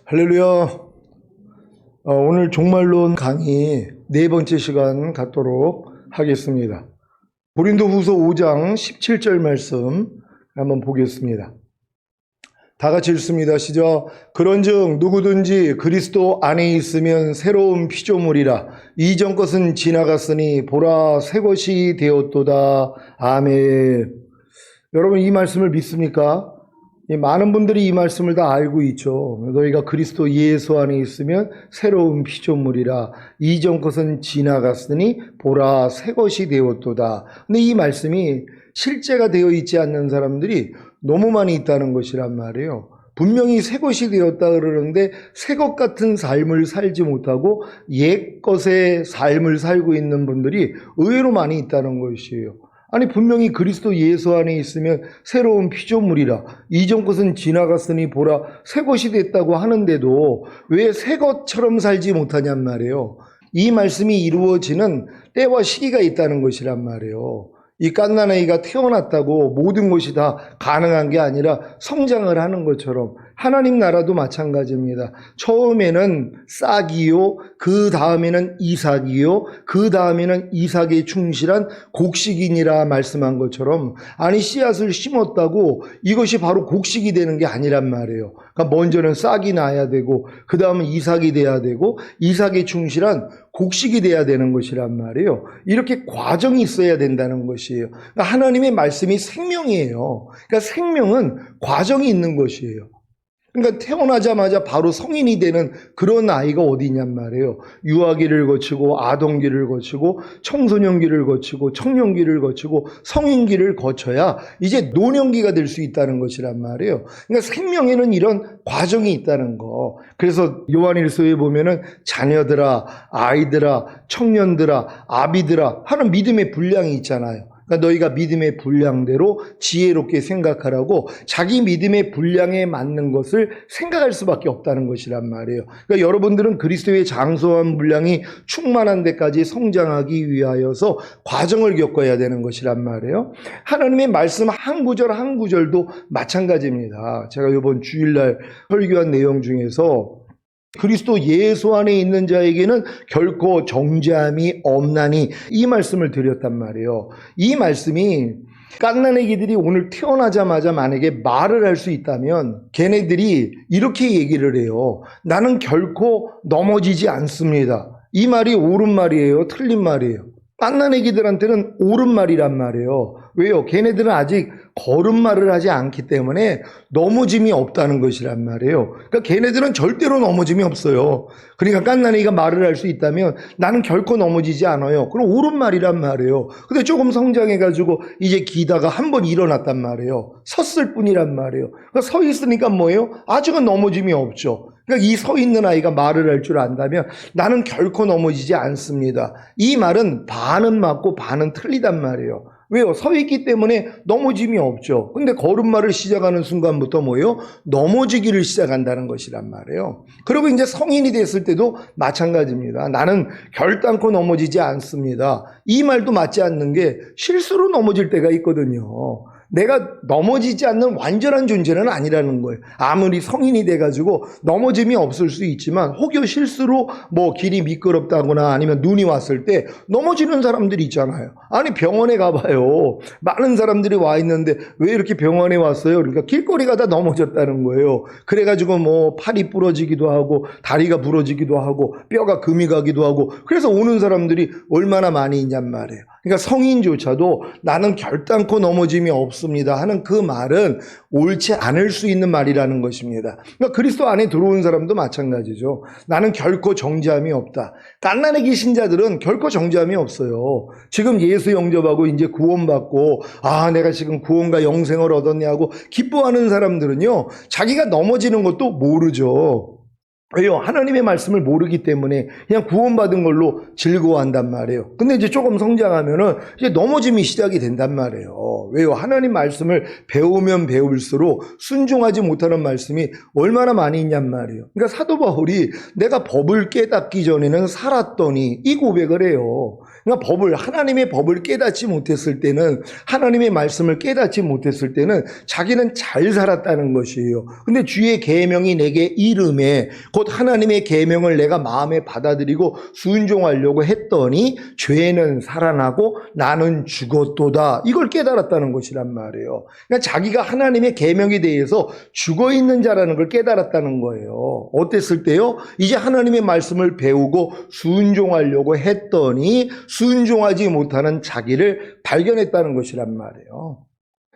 할렐루야. 오늘 종말론 강의 네 번째 시간 갖도록 하겠습니다. 고린도후서 5장 17절 말씀 한번 보겠습니다. 다 같이 읽습니다. 시작. 그런즉 누구든지 그리스도 안에 있으면 새로운 피조물이라. 이전 것은 지나갔으니 보라 새 것이 되었도다. 아멘. 여러분 이 말씀을 믿습니까? 많은 분들이 이 말씀을 다 알고 있죠. 너희가 그리스도 예수 안에 있으면 새로운 피조물이라. 이전 것은 지나갔으니 보라 새 것이 되었도다. 근데 이 말씀이 실제가 되어 있지 않는 사람들이 너무 많이 있다는 것이란 말이에요. 분명히 새 것이 되었다 그러는데 새 것 같은 삶을 살지 못하고 옛 것의 삶을 살고 있는 분들이 의외로 많이 있다는 것이에요. 아니 분명히 그리스도 예수 안에 있으면 새로운 피조물이라. 이전 것은 지나갔으니 보라 새 것이 됐다고 하는데도 왜 새 것처럼 살지 못하냔 말이에요. 이 말씀이 이루어지는 때와 시기가 있다는 것이란 말이에요. 이 갓난아이가 태어났다고 모든 것이 다 가능한 게 아니라 성장을 하는 것처럼 하나님 나라도 마찬가지입니다. 처음에는 싹이요, 그 다음에는 이삭이요, 그 다음에는 이삭에 충실한 곡식이니라 말씀한 것처럼, 아니 씨앗을 심었다고 이것이 바로 곡식이 되는 게 아니란 말이에요. 그러니까 먼저는 싹이 나야 되고 그 다음은 이삭이 돼야 되고 이삭에 충실한 곡식이 돼야 되는 것이란 말이에요. 이렇게 과정이 있어야 된다는 것이에요. 그러니까 하나님의 말씀이 생명이에요. 그러니까 생명은 과정이 있는 것이에요. 그러니까 태어나자마자 바로 성인이 되는 그런 아이가 어디 있냔 말이에요. 유아기를 거치고 아동기를 거치고 청소년기를 거치고 청년기를 거치고 성인기를 거쳐야 이제 노년기가 될 수 있다는 것이란 말이에요. 그러니까 생명에는 이런 과정이 있다는 거. 그래서 요한일서에 보면은 자녀들아, 아이들아, 청년들아, 아비들아 하는 믿음의 분량이 있잖아요. 그러니까 너희가 믿음의 분량대로 지혜롭게 생각하라고 자기 믿음의 분량에 맞는 것을 생각할 수밖에 없다는 것이란 말이에요. 그러니까 여러분들은 그리스도의 장소한 분량이 충만한 데까지 성장하기 위하여서 과정을 겪어야 되는 것이란 말이에요. 하나님의 말씀 한 구절 한 구절도 마찬가지입니다. 제가 이번 주일날 설교한 내용 중에서 그리스도 예수 안에 있는 자에게는 결코 정죄함이 없나니 이 말씀을 드렸단 말이에요. 이 말씀이 갓난아기들이 오늘 태어나자마자 만약에 말을 할 수 있다면 걔네들이 이렇게 얘기를 해요. 나는 결코 넘어지지 않습니다. 이 말이 옳은 말이에요? 틀린 말이에요? 갓난아기들한테는 옳은 말이란 말이에요. 왜요? 걔네들은 아직 걸음마를 하지 않기 때문에 넘어짐이 없다는 것이란 말이에요. 그러니까 걔네들은 절대로 넘어짐이 없어요. 그러니까 갓난아기가 말을 할 수 있다면 나는 결코 넘어지지 않아요. 그럼 옳은 말이란 말이에요. 근데 조금 성장해가지고 이제 기다가 한 번 일어났단 말이에요. 섰을 뿐이란 말이에요. 그러니까 서 있으니까 뭐예요? 아직은 넘어짐이 없죠. 그러니까 이 서 있는 아이가 말을 할 줄 안다면 나는 결코 넘어지지 않습니다. 이 말은 반은 맞고 반은 틀리단 말이에요. 왜요? 서 있기 때문에 넘어짐이 없죠. 근데 걸음마를 시작하는 순간부터 뭐예요? 넘어지기를 시작한다는 것이란 말이에요. 그리고 이제 성인이 됐을 때도 마찬가지입니다. 나는 결단코 넘어지지 않습니다. 이 말도 맞지 않는 게 실수로 넘어질 때가 있거든요. 내가 넘어지지 않는 완전한 존재는 아니라는 거예요. 아무리 성인이 돼가지고 넘어짐이 없을 수 있지만 혹여 실수로 뭐 길이 미끄럽다거나 아니면 눈이 왔을 때 넘어지는 사람들이 있잖아요. 아니 병원에 가봐요. 많은 사람들이 와 있는데 왜 이렇게 병원에 왔어요? 그러니까 길거리 가다 넘어졌다는 거예요. 그래가지고 뭐 팔이 부러지기도 하고 다리가 부러지기도 하고 뼈가 금이 가기도 하고 그래서 오는 사람들이 얼마나 많이 있냔 말이에요. 그러니까 성인조차도 나는 결단코 넘어짐이 없습니다 하는 그 말은 옳지 않을 수 있는 말이라는 것입니다. 그러니까 그리스도 안에 들어온 사람도 마찬가지죠. 나는 결코 정죄함이 없다. 갓난아기 신자들은 결코 정죄함이 없어요. 지금 예수 영접하고 이제 구원받고 내가 지금 구원과 영생을 얻었네 하고 기뻐하는 사람들은요. 자기가 넘어지는 것도 모르죠. 왜요? 하나님의 말씀을 모르기 때문에 그냥 구원받은 걸로 즐거워한단 말이에요. 근데 이제 조금 성장하면은 이제 넘어짐이 시작이 된단 말이에요. 왜요? 하나님 말씀을 배우면 배울수록 순종하지 못하는 말씀이 얼마나 많이 있냔 말이에요. 그러니까 사도 바울이 내가 법을 깨닫기 전에는 살았더니 이 고백을 해요. 그러니까 하나님의 법을 깨닫지 못했을 때는, 하나님의 말씀을 깨닫지 못했을 때는 자기는 잘 살았다는 것이에요. 근데 주의 계명이 내게 이름에, 곧 하나님의 계명을 내가 마음에 받아들이고 순종하려고 했더니 죄는 살아나고 나는 죽었도다. 이걸 깨달았다는 것이란 말이에요. 그러니까 자기가 하나님의 계명에 대해서 죽어있는 자라는 걸 깨달았다는 거예요. 어땠을 때요? 이제 하나님의 말씀을 배우고 순종하려고 했더니 순종하지 못하는 자기를 발견했다는 것이란 말이에요.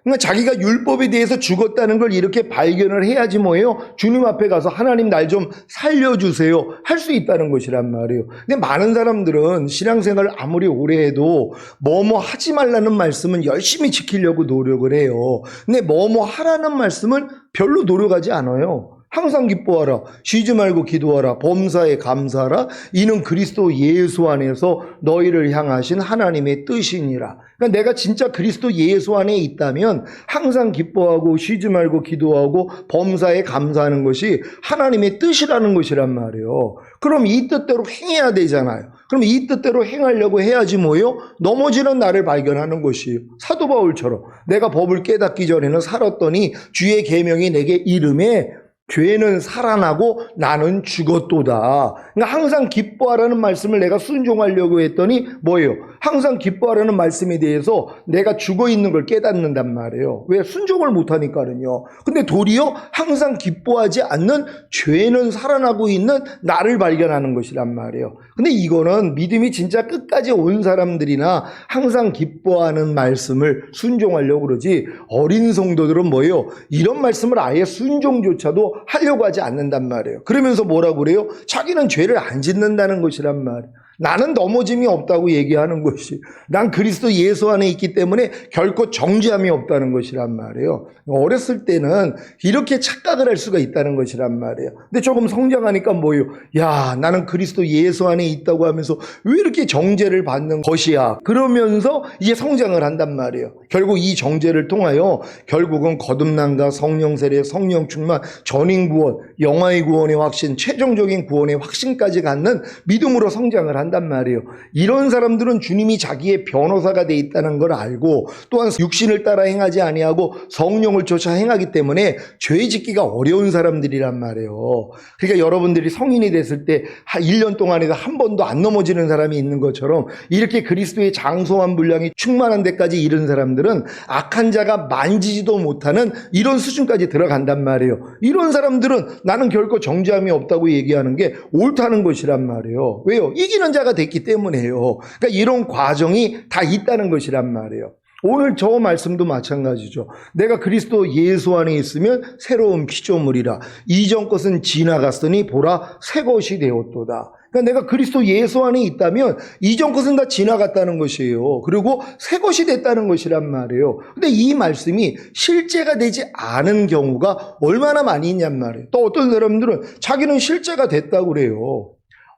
그러니까 자기가 율법에 대해서 죽었다는 걸 이렇게 발견을 해야지 뭐예요? 주님 앞에 가서 하나님 날 좀 살려주세요 할 수 있다는 것이란 말이에요. 근데 많은 사람들은 신앙생활을 아무리 오래 해도 뭐뭐 하지 말라는 말씀은 열심히 지키려고 노력을 해요. 근데 뭐뭐 하라는 말씀은 별로 노력하지 않아요. 항상 기뻐하라, 쉬지 말고 기도하라, 범사에 감사하라, 이는 그리스도 예수 안에서 너희를 향하신 하나님의 뜻이니라. 그러니까 내가 진짜 그리스도 예수 안에 있다면 항상 기뻐하고 쉬지 말고 기도하고 범사에 감사하는 것이 하나님의 뜻이라는 것이란 말이에요. 그럼 이 뜻대로 행해야 되잖아요. 그럼 이 뜻대로 행하려고 해야지 뭐예요? 넘어지는 나를 발견하는 것이에요. 사도 바울처럼 내가 법을 깨닫기 전에는 살았더니 주의 계명이 내게 이름에 죄는 살아나고 나는 죽었도다. 그러니까 항상 기뻐하라는 말씀을 내가 순종하려고 했더니 뭐예요? 항상 기뻐하라는 말씀에 대해서 내가 죽어있는 걸 깨닫는단 말이에요. 왜? 순종을 못하니까는요. 근데 도리어 항상 기뻐하지 않는 죄는 살아나고 있는 나를 발견하는 것이란 말이에요. 근데 이거는 믿음이 진짜 끝까지 온 사람들이나 항상 기뻐하는 말씀을 순종하려고 그러지, 어린 성도들은 뭐예요? 이런 말씀을 아예 순종조차도 하려고 하지 않는단 말이에요. 그러면서 뭐라고 그래요? 자기는 죄를 안 짓는다는 것이란 말이에요. 나는 넘어짐이 없다고 얘기하는 것이, 난 그리스도 예수 안에 있기 때문에 결코 정죄함이 없다는 것이란 말이에요. 어렸을 때는 이렇게 착각을 할 수가 있다는 것이란 말이에요. 근데 조금 성장하니까 뭐예요? 야, 나는 그리스도 예수 안에 있다고 하면서 왜 이렇게 정죄를 받는 것이야? 그러면서 이제 성장을 한단 말이에요. 결국 이 정죄를 통하여 결국은 거듭남과 성령 세례, 성령 충만, 전인 구원, 영화의 구원의 확신, 최종적인 구원의 확신까지 갖는 믿음으로 성장을 한단 말이에요. 이런 사람들은 주님이 자기의 변호사가 돼 있다는 걸 알고, 또한 육신을 따라 행하지 아니하고 성령을 쫓아 행하기 때문에 죄 짓기가 어려운 사람들이란 말이에요. 그러니까 여러분들이 성인이 됐을 때 1년 동안에도 한 번도 안 넘어지는 사람이 있는 것처럼, 이렇게 그리스도의 장소한 분량이 충만한 데까지 이른 사람들은 악한 자가 만지지도 못하는 이런 수준까지 들어간단 말이에요. 이런 사람들은 나는 결코 정죄함이 없다고 얘기하는 게 옳다는 것이란 말이에요. 왜요? 이기는 자가 됐기 때문에요. 그러니까 이런 과정이 다 있다는 것이란 말이에요. 오늘 저 말씀도 마찬가지죠. 내가 그리스도 예수 안에 있으면 새로운 피조물이라, 이전 것은 지나갔으니 보라 새 것이 되었도다. 그러니까 내가 그리스도 예수 안에 있다면 이전 것은 다 지나갔다는 것이에요. 그리고 새 것이 됐다는 것이란 말이에요. 근데 이 말씀이 실제가 되지 않은 경우가 얼마나 많이 있냔 말이에요. 또 어떤 사람들은 자기는 실제가 됐다고 그래요.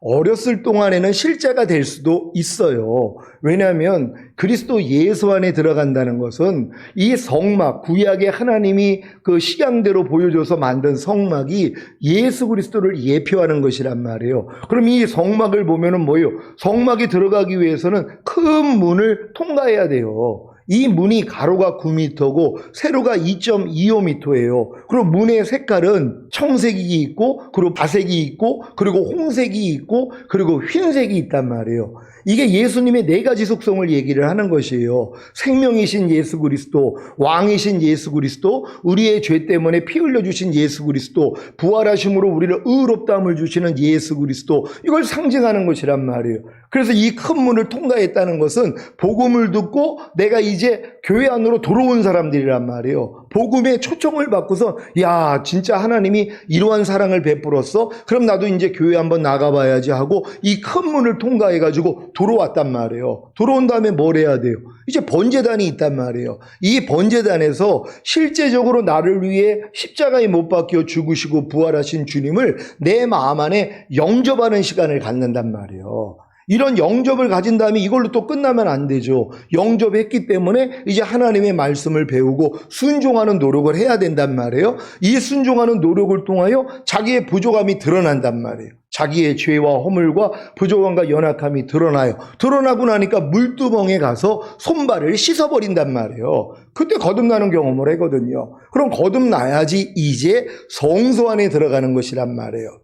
어렸을 동안에는 실제가 될 수도 있어요. 왜냐하면 그리스도 예수 안에 들어간다는 것은 이 성막, 구약의 하나님이 그 식양대로 보여줘서 만든 성막이 예수 그리스도를 예표하는 것이란 말이에요. 그럼 이 성막을 보면은 뭐예요? 성막에 들어가기 위해서는 큰 문을 통과해야 돼요. 이 문이 가로가 9m고 세로가 2.25m예요. 그리고 문의 색깔은 청색이 있고, 그리고 바색이 있고, 그리고 홍색이 있고, 그리고 흰색이 있단 말이에요. 이게 예수님의 네 가지 속성을 얘기를 하는 것이에요. 생명이신 예수 그리스도, 왕이신 예수 그리스도, 우리의 죄 때문에 피 흘려주신 예수 그리스도, 부활하심으로 우리를 의롭다함을 주시는 예수 그리스도, 이걸 상징하는 것이란 말이에요. 그래서 이 큰 문을 통과했다는 것은 복음을 듣고 내가 이제 교회 안으로 들어온 사람들이란 말이에요. 복음의 초청을 받고서 야, 진짜 하나님이 이러한 사랑을 베풀었어? 그럼 나도 이제 교회 한번 나가봐야지 하고 이 큰 문을 통과해가지고 들어왔단 말이에요. 들어온 다음에 뭘 해야 돼요? 이제 번제단이 있단 말이에요. 이 번제단에서 실제적으로 나를 위해 십자가에 못 박혀 죽으시고 부활하신 주님을 내 마음 안에 영접하는 시간을 갖는단 말이에요. 이런 영접을 가진 다음에 이걸로 또 끝나면 안 되죠. 영접했기 때문에 이제 하나님의 말씀을 배우고 순종하는 노력을 해야 된단 말이에요. 이 순종하는 노력을 통하여 자기의 부족함이 드러난단 말이에요. 자기의 죄와 허물과 부족함과 연약함이 드러나요. 드러나고 나니까 물두멍에 가서 손발을 씻어버린단 말이에요. 그때 거듭나는 경험을 하거든요. 그럼 거듭나야지 이제 성소 안에 들어가는 것이란 말이에요.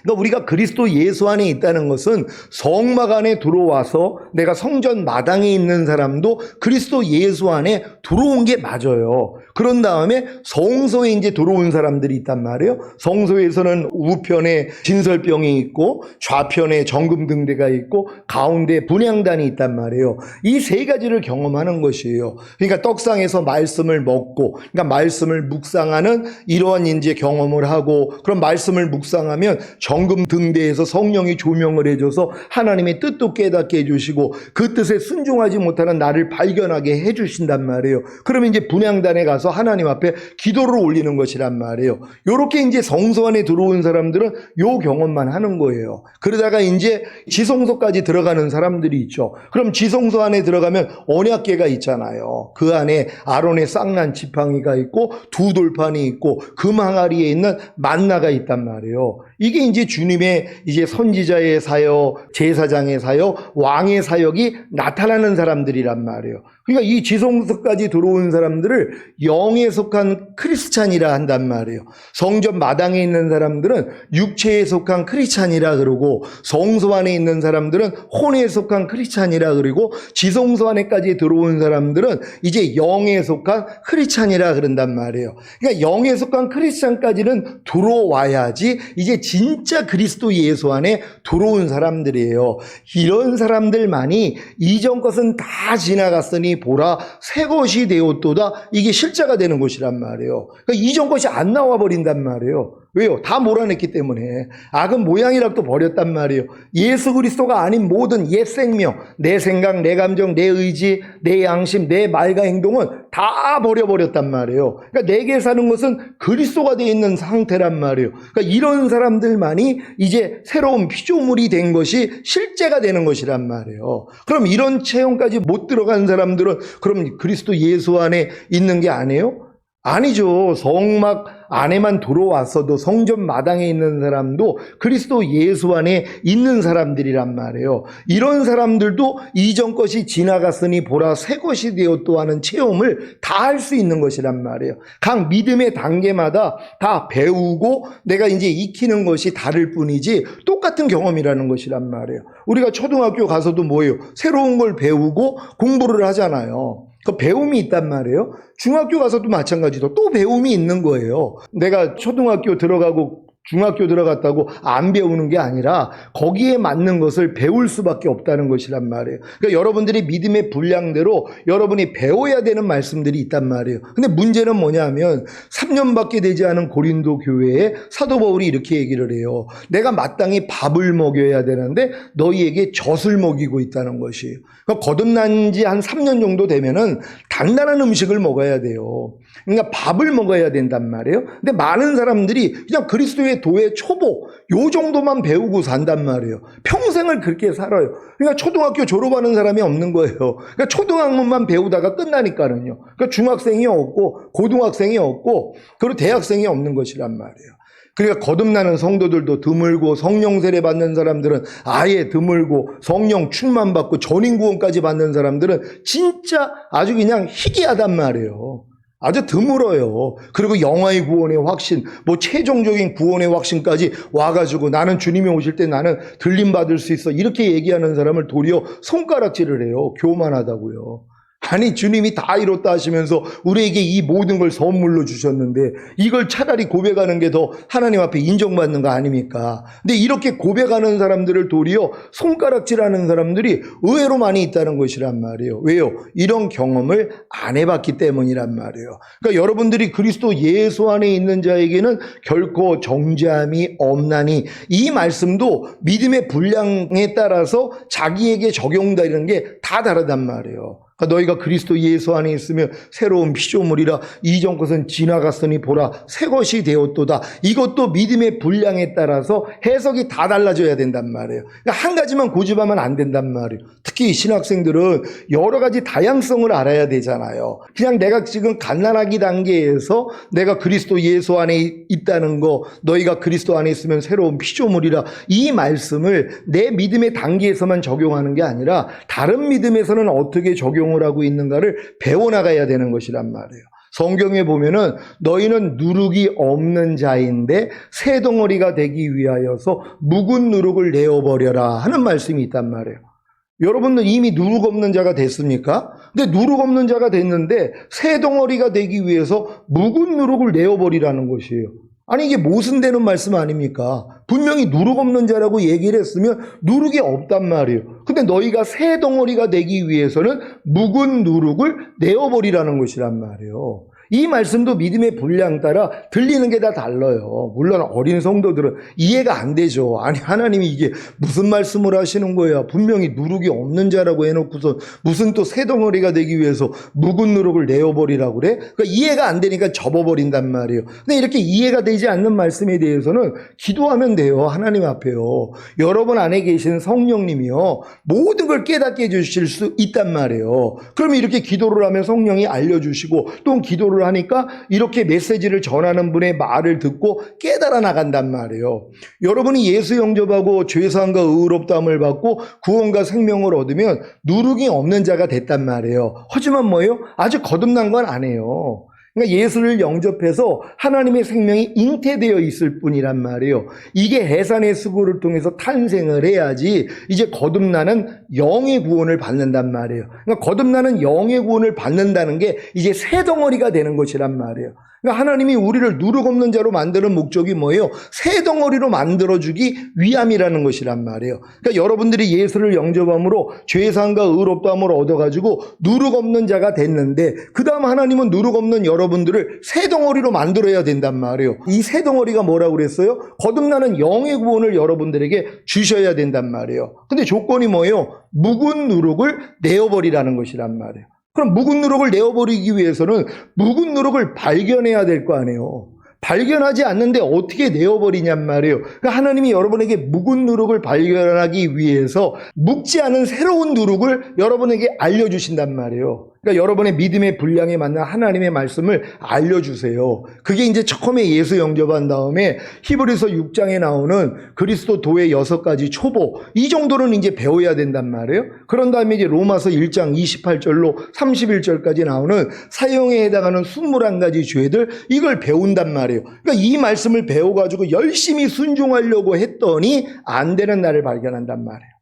그러니까 우리가 그리스도 예수 안에 있다는 것은 성막 안에 들어와서 내가 성전 마당에 있는 사람도 그리스도 예수 안에 들어온 게 맞아요. 그런 다음에 성소에 이제 들어온 사람들이 있단 말이에요. 성소에서는 우편에 진설병이 있고 좌편에 정금등대가 있고 가운데 분향단이 있단 말이에요. 이 세 가지를 경험하는 것이에요. 그러니까 떡상에서 말씀을 먹고, 그러니까 말씀을 묵상하는 이러한 이제 경험을 하고, 그럼 말씀을 묵상하면 정금등대에서 성령이 조명을 해줘서 하나님의 뜻도 깨닫게 해주시고 그 뜻에 순종하지 못하는 나를 발견하게 해주신단 말이에요. 그러면 이제 분향단에 가서 하나님 앞에 기도를 올리는 것이란 말이에요. 요렇게 이제 성소 안에 들어온 사람들은 요 경험만 하는 거예요. 그러다가 이제 지성소까지 들어가는 사람들이 있죠. 그럼 지성소 안에 들어가면 언약궤가 있잖아요. 그 안에 아론의 쌍난 지팡이가 있고 두 돌판이 있고 금 항아리에 있는 만나가 있단 말이에요. 이게 이제 주님의 이제 선지자의 사역, 제사장의 사역, 왕의 사역이 나타나는 사람들이란 말이에요. 그러니까 이 지성소까지 들어온 사람들을 영에 속한 크리스찬이라 한단 말이에요. 성전 마당에 있는 사람들은 육체에 속한 크리스찬이라 그러고 성소 안에 있는 사람들은 혼에 속한 크리스찬이라 그러고 지성소 안에까지 들어온 사람들은 이제 영에 속한 크리스찬이라 그런단 말이에요. 그러니까 영에 속한 크리스찬까지는 들어와야지 이제 진짜 그리스도 예수 안에 들어온 사람들이에요. 이런 사람들만이 이전 것은 다 지나갔으니 보라 새 것이 되었도다. 이게 실제가 되는 것이란 말이에요. 그러니까 이전 것이 안 나와 버린단 말이에요. 왜요? 다 몰아냈기 때문에. 악은 모양이라도 버렸단 말이에요. 예수 그리스도가 아닌 모든 옛 생명, 내 생각, 내 감정, 내 의지, 내 양심, 내 말과 행동은 다 버려버렸단 말이에요. 그러니까 내게 사는 것은 그리스도가 되어 있는 상태란 말이에요. 그러니까 이런 사람들만이 이제 새로운 피조물이 된 것이 실제가 되는 것이란 말이에요. 그럼 이런 체험까지 못 들어간 사람들은 그럼 그리스도 예수 안에 있는 게 아니에요? 아니죠. 성막 안에만 들어왔어도 성전 마당에 있는 사람도 그리스도 예수 안에 있는 사람들이란 말이에요. 이런 사람들도 이전 것이 지나갔으니 보라 새 것이 되었도 하는 체험을 다 할 수 있는 것이란 말이에요. 각 믿음의 단계마다 다 배우고 내가 이제 익히는 것이 다를 뿐이지 똑같은 경험이라는 것이란 말이에요. 우리가 초등학교 가서도 뭐예요? 새로운 걸 배우고 공부를 하잖아요. 그 배움이 있단 말이에요. 중학교 가서도 마찬가지로 또 배움이 있는 거예요. 내가 초등학교 들어가고 중학교 들어갔다고 안 배우는 게 아니라 거기에 맞는 것을 배울 수밖에 없다는 것이란 말이에요. 그러니까 여러분들이 믿음의 분량대로 여러분이 배워야 되는 말씀들이 있단 말이에요. 근데 문제는 뭐냐면 3년밖에 되지 않은 고린도 교회에 사도 바울이 이렇게 얘기를 해요. 내가 마땅히 밥을 먹여야 되는데 너희에게 젖을 먹이고 있다는 것이에요. 그러니까 거듭난 지 한 3년 정도 되면은 단단한 음식을 먹어야 돼요. 그러니까 밥을 먹어야 된단 말이에요. 근데 많은 사람들이 그냥 그리스도의 도의 초보 요 정도만 배우고 산단 말이에요. 평생을 그렇게 살아요. 그러니까 초등학교 졸업하는 사람이 없는 거예요. 그러니까 초등학문만 배우다가 끝나니까는요. 그러니까 중학생이 없고 고등학생이 없고 그리고 대학생이 없는 것이란 말이에요. 그러니까 거듭나는 성도들도 드물고 성령 세례 받는 사람들은 아예 드물고 성령 충만 받고 전인 구원까지 받는 사람들은 진짜 아주 그냥 희귀하단 말이에요. 아주 드물어요. 그리고 영화의 구원의 확신, 뭐 최종적인 구원의 확신까지 와가지고 나는 주님이 오실 때 나는 들림 받을 수 있어. 이렇게 얘기하는 사람을 도리어 손가락질을 해요. 교만하다고요. 아니 주님이 다 이뤘다 하시면서 우리에게 이 모든 걸 선물로 주셨는데 이걸 차라리 고백하는 게 더 하나님 앞에 인정받는 거 아닙니까? 근데 이렇게 고백하는 사람들을 도리어 손가락질하는 사람들이 의외로 많이 있다는 것이란 말이에요. 왜요? 이런 경험을 안 해봤기 때문이란 말이에요. 그러니까 여러분들이 그리스도 예수 안에 있는 자에게는 결코 정죄함이 없나니 이 말씀도 믿음의 분량에 따라서 자기에게 적용되는 게 다 다르단 말이에요. 너희가 그리스도 예수 안에 있으면 새로운 피조물이라 이전 것은 지나갔으니 보라 새 것이 되었도다. 이것도 믿음의 분량에 따라서 해석이 다 달라져야 된단 말이에요. 그러니까 한 가지만 고집하면 안 된단 말이에요. 특히 신학생들은 여러 가지 다양성을 알아야 되잖아요. 그냥 내가 지금 갓난아기 단계에서 내가 그리스도 예수 안에 있다는 거, 너희가 그리스도 안에 있으면 새로운 피조물이라, 이 말씀을 내 믿음의 단계에서만 적용하는 게 아니라 다른 믿음에서는 어떻게 적용을 하고 있는가를 배워나가야 되는 것이란 말이에요. 성경에 보면은 너희는 누룩이 없는 자인데 새 덩어리가 되기 위하여서 묵은 누룩을 내어버려라 하는 말씀이 있단 말이에요. 여러분들 이미 누룩 없는 자가 됐습니까? 근데 누룩 없는 자가 됐는데 새 덩어리가 되기 위해서 묵은 누룩을 내어버리라는 것이에요. 아니 이게 모순되는 말씀 아닙니까? 분명히 누룩 없는 자라고 얘기를 했으면 누룩이 없단 말이에요. 근데 너희가 새 덩어리가 되기 위해서는 묵은 누룩을 내어버리라는 것이란 말이에요. 이 말씀도 믿음의 분량 따라 들리는 게 다 달라요. 물론 어린 성도들은 이해가 안 되죠. 아니 하나님이 이게 무슨 말씀을 하시는 거야. 분명히 누룩이 없는 자라고 해놓고서 무슨 또 새 덩어리가 되기 위해서 묵은 누룩을 내어버리라고 그래? 그러니까 이해가 안 되니까 접어버린단 말이에요. 근데 이렇게 이해가 되지 않는 말씀에 대해서는 기도하면 돼요. 하나님 앞에요. 여러분 안에 계신 성령님이요, 모든 걸 깨닫게 해주실 수 있단 말이에요. 그러면 이렇게 기도를 하면 성령이 알려주시고 또 기도를 하니까 이렇게 메시지를 전하는 분의 말을 듣고 깨달아 나간단 말이에요. 여러분이 예수 영접하고 죄사함과 의롭다함을 받고 구원과 생명을 얻으면 누룩이 없는 자가 됐단 말이에요. 하지만 뭐예요? 아주 거듭난 건 아니에요. 그러니까 예수를 영접해서 하나님의 생명이 잉태되어 있을 뿐이란 말이에요. 이게 해산의 수고를 통해서 탄생을 해야지 이제 거듭나는 영의 구원을 받는단 말이에요. 그러니까 거듭나는 영의 구원을 받는다는 게 이제 새 덩어리가 되는 것이란 말이에요. 그러니까 하나님이 우리를 누룩 없는 자로 만드는 목적이 뭐예요? 새 덩어리로 만들어주기 위함이라는 것이란 말이에요. 그러니까 여러분들이 예수를 영접함으로 죄사함과 의롭다함을 얻어가지고 누룩 없는 자가 됐는데 그 다음 하나님은 누룩 없는 여러분들을 새 덩어리로 만들어야 된단 말이에요. 이 새 덩어리가 뭐라고 그랬어요? 거듭나는 영의 구원을 여러분들에게 주셔야 된단 말이에요. 근데 조건이 뭐예요? 묵은 누룩을 내어버리라는 것이란 말이에요. 그럼 묵은 누룩을 내어버리기 위해서는 묵은 누룩을 발견해야 될 거 아니에요. 발견하지 않는데 어떻게 내어버리냔 말이에요. 그러니까 하나님이 여러분에게 묵은 누룩을 발견하기 위해서 묵지 않은 새로운 누룩을 여러분에게 알려주신단 말이에요. 그러니까 여러분의 믿음의 분량에 맞는 하나님의 말씀을 알려주세요. 그게 이제 처음에 예수 영접한 다음에 히브리서 6장에 나오는 그리스도 도의 6가지 초보, 이 정도는 이제 배워야 된단 말이에요. 그런 다음에 이제 로마서 1장 28절로 31절까지 나오는 사형에 해당하는 21가지 죄들, 이걸 배운단 말이에요. 그러니까 이 말씀을 배워가지고 열심히 순종하려고 했더니 안 되는 나를 발견한단 말이에요.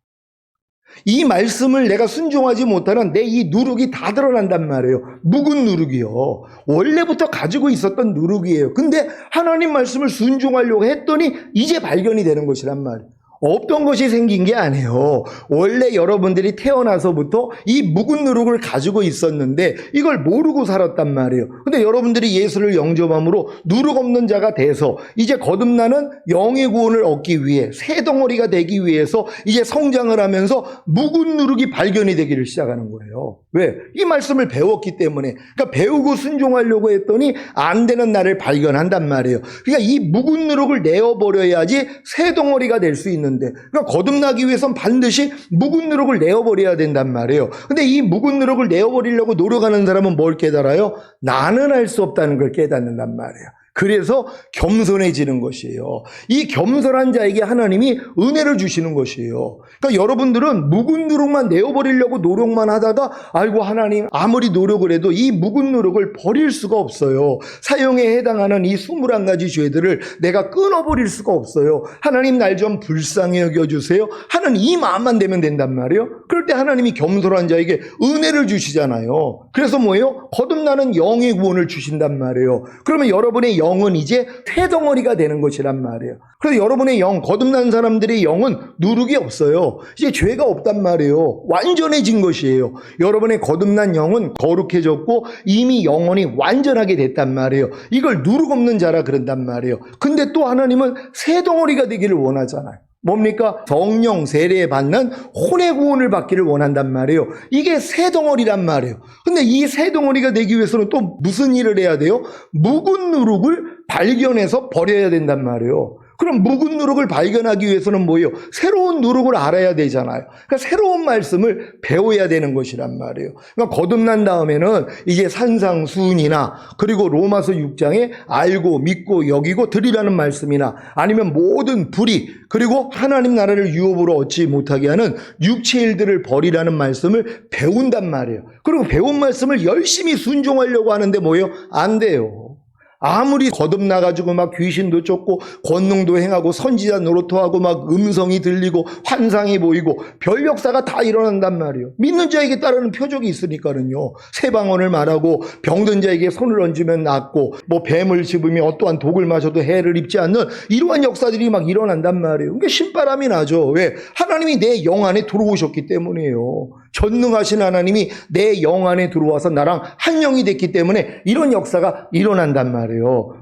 이 말씀을 내가 순종하지 못하는 내 이 누룩이 다 드러난단 말이에요. 묵은 누룩이요. 원래부터 가지고 있었던 누룩이에요. 근데 하나님 말씀을 순종하려고 했더니 이제 발견이 되는 것이란 말이에요. 없던 것이 생긴 게 아니에요. 원래 여러분들이 태어나서부터 이 묵은 누룩을 가지고 있었는데 이걸 모르고 살았단 말이에요. 근데 여러분들이 예수를 영접함으로 누룩 없는 자가 돼서 이제 거듭나는 영의 구원을 얻기 위해 새 덩어리가 되기 위해서 이제 성장을 하면서 묵은 누룩이 발견이 되기를 시작하는 거예요. 왜? 이 말씀을 배웠기 때문에. 그러니까 배우고 순종하려고 했더니 안 되는 나를 발견한단 말이에요. 그러니까 이 묵은 누룩을 내어버려야지 새 덩어리가 될 수 있는. 그러니까 거듭나기 위해선 반드시 묵은 누룩을 내어버려야 된단 말이에요. 근데 이 묵은 누룩을 내어버리려고 노력하는 사람은 뭘 깨달아요? 나는 할 수 없다는 걸 깨닫는단 말이에요. 그래서 겸손해지는 것이에요. 이 겸손한 자에게 하나님이 은혜를 주시는 것이에요. 그러니까 여러분들은 묵은 누룩만 내어버리려고 노력만 하다가 아이고 하나님 아무리 노력을 해도 이 묵은 누룩을 버릴 수가 없어요. 사형에 해당하는 이 21가지 죄들을 내가 끊어버릴 수가 없어요. 하나님 날 좀 불쌍히 여겨주세요 하는 이 마음만 되면 된단 말이에요. 그럴 때 하나님이 겸손한 자에게 은혜를 주시잖아요. 그래서 뭐예요? 거듭나는 영의 구원을 주신단 말이에요. 그러면 여러분의 영은 이제 태덩어리가 되는 것이란 말이에요. 그래서 여러분의 영, 거듭난 사람들의 영은 누룩이 없어요. 이제 죄가 없단 말이에요. 완전해진 것이에요. 여러분의 거듭난 영은 거룩해졌고 이미 영혼이 완전하게 됐단 말이에요. 이걸 누룩 없는 자라 그런단 말이에요. 근데 또 하나님은 새 덩어리가 되기를 원하잖아요. 뭡니까? 성령 세례 받는 혼의 구원을 받기를 원한단 말이에요. 이게 새 덩어리란 말이에요. 근데 이 새 덩어리가 되기 위해서는 또 무슨 일을 해야 돼요? 묵은 누룩을 발견해서 버려야 된단 말이에요. 그럼 묵은 누룩을 발견하기 위해서는 뭐예요? 새로운 누룩을 알아야 되잖아요. 그러니까 새로운 말씀을 배워야 되는 것이란 말이에요. 그러니까 거듭난 다음에는 이제 산상수훈이나 그리고 로마서 6장에 알고 믿고 여기고 드리라는 말씀이나 아니면 모든 불의 그리고 하나님 나라를 유업으로 얻지 못하게 하는 육체 일들을 버리라는 말씀을 배운단 말이에요. 그리고 배운 말씀을 열심히 순종하려고 하는데 뭐예요? 안 돼요. 아무리 거듭나가지고 막 귀신도 쫓고 권능도 행하고 선지자 노릇하고 막 음성이 들리고 환상이 보이고 별 역사가 다 일어난단 말이에요. 믿는 자에게 따르는 표적이 있으니까는요. 새 방언을 말하고 병든 자에게 손을 얹으면 낫고 뭐 뱀을 집으며 어떠한 독을 마셔도 해를 입지 않는 이러한 역사들이 막 일어난단 말이에요. 그러니까 신바람이 나죠. 왜? 하나님이 내 영 안에 들어오셨기 때문이에요. 전능하신 하나님이 내 영 안에 들어와서 나랑 한 영이 됐기 때문에 이런 역사가 일어난단 말이에요.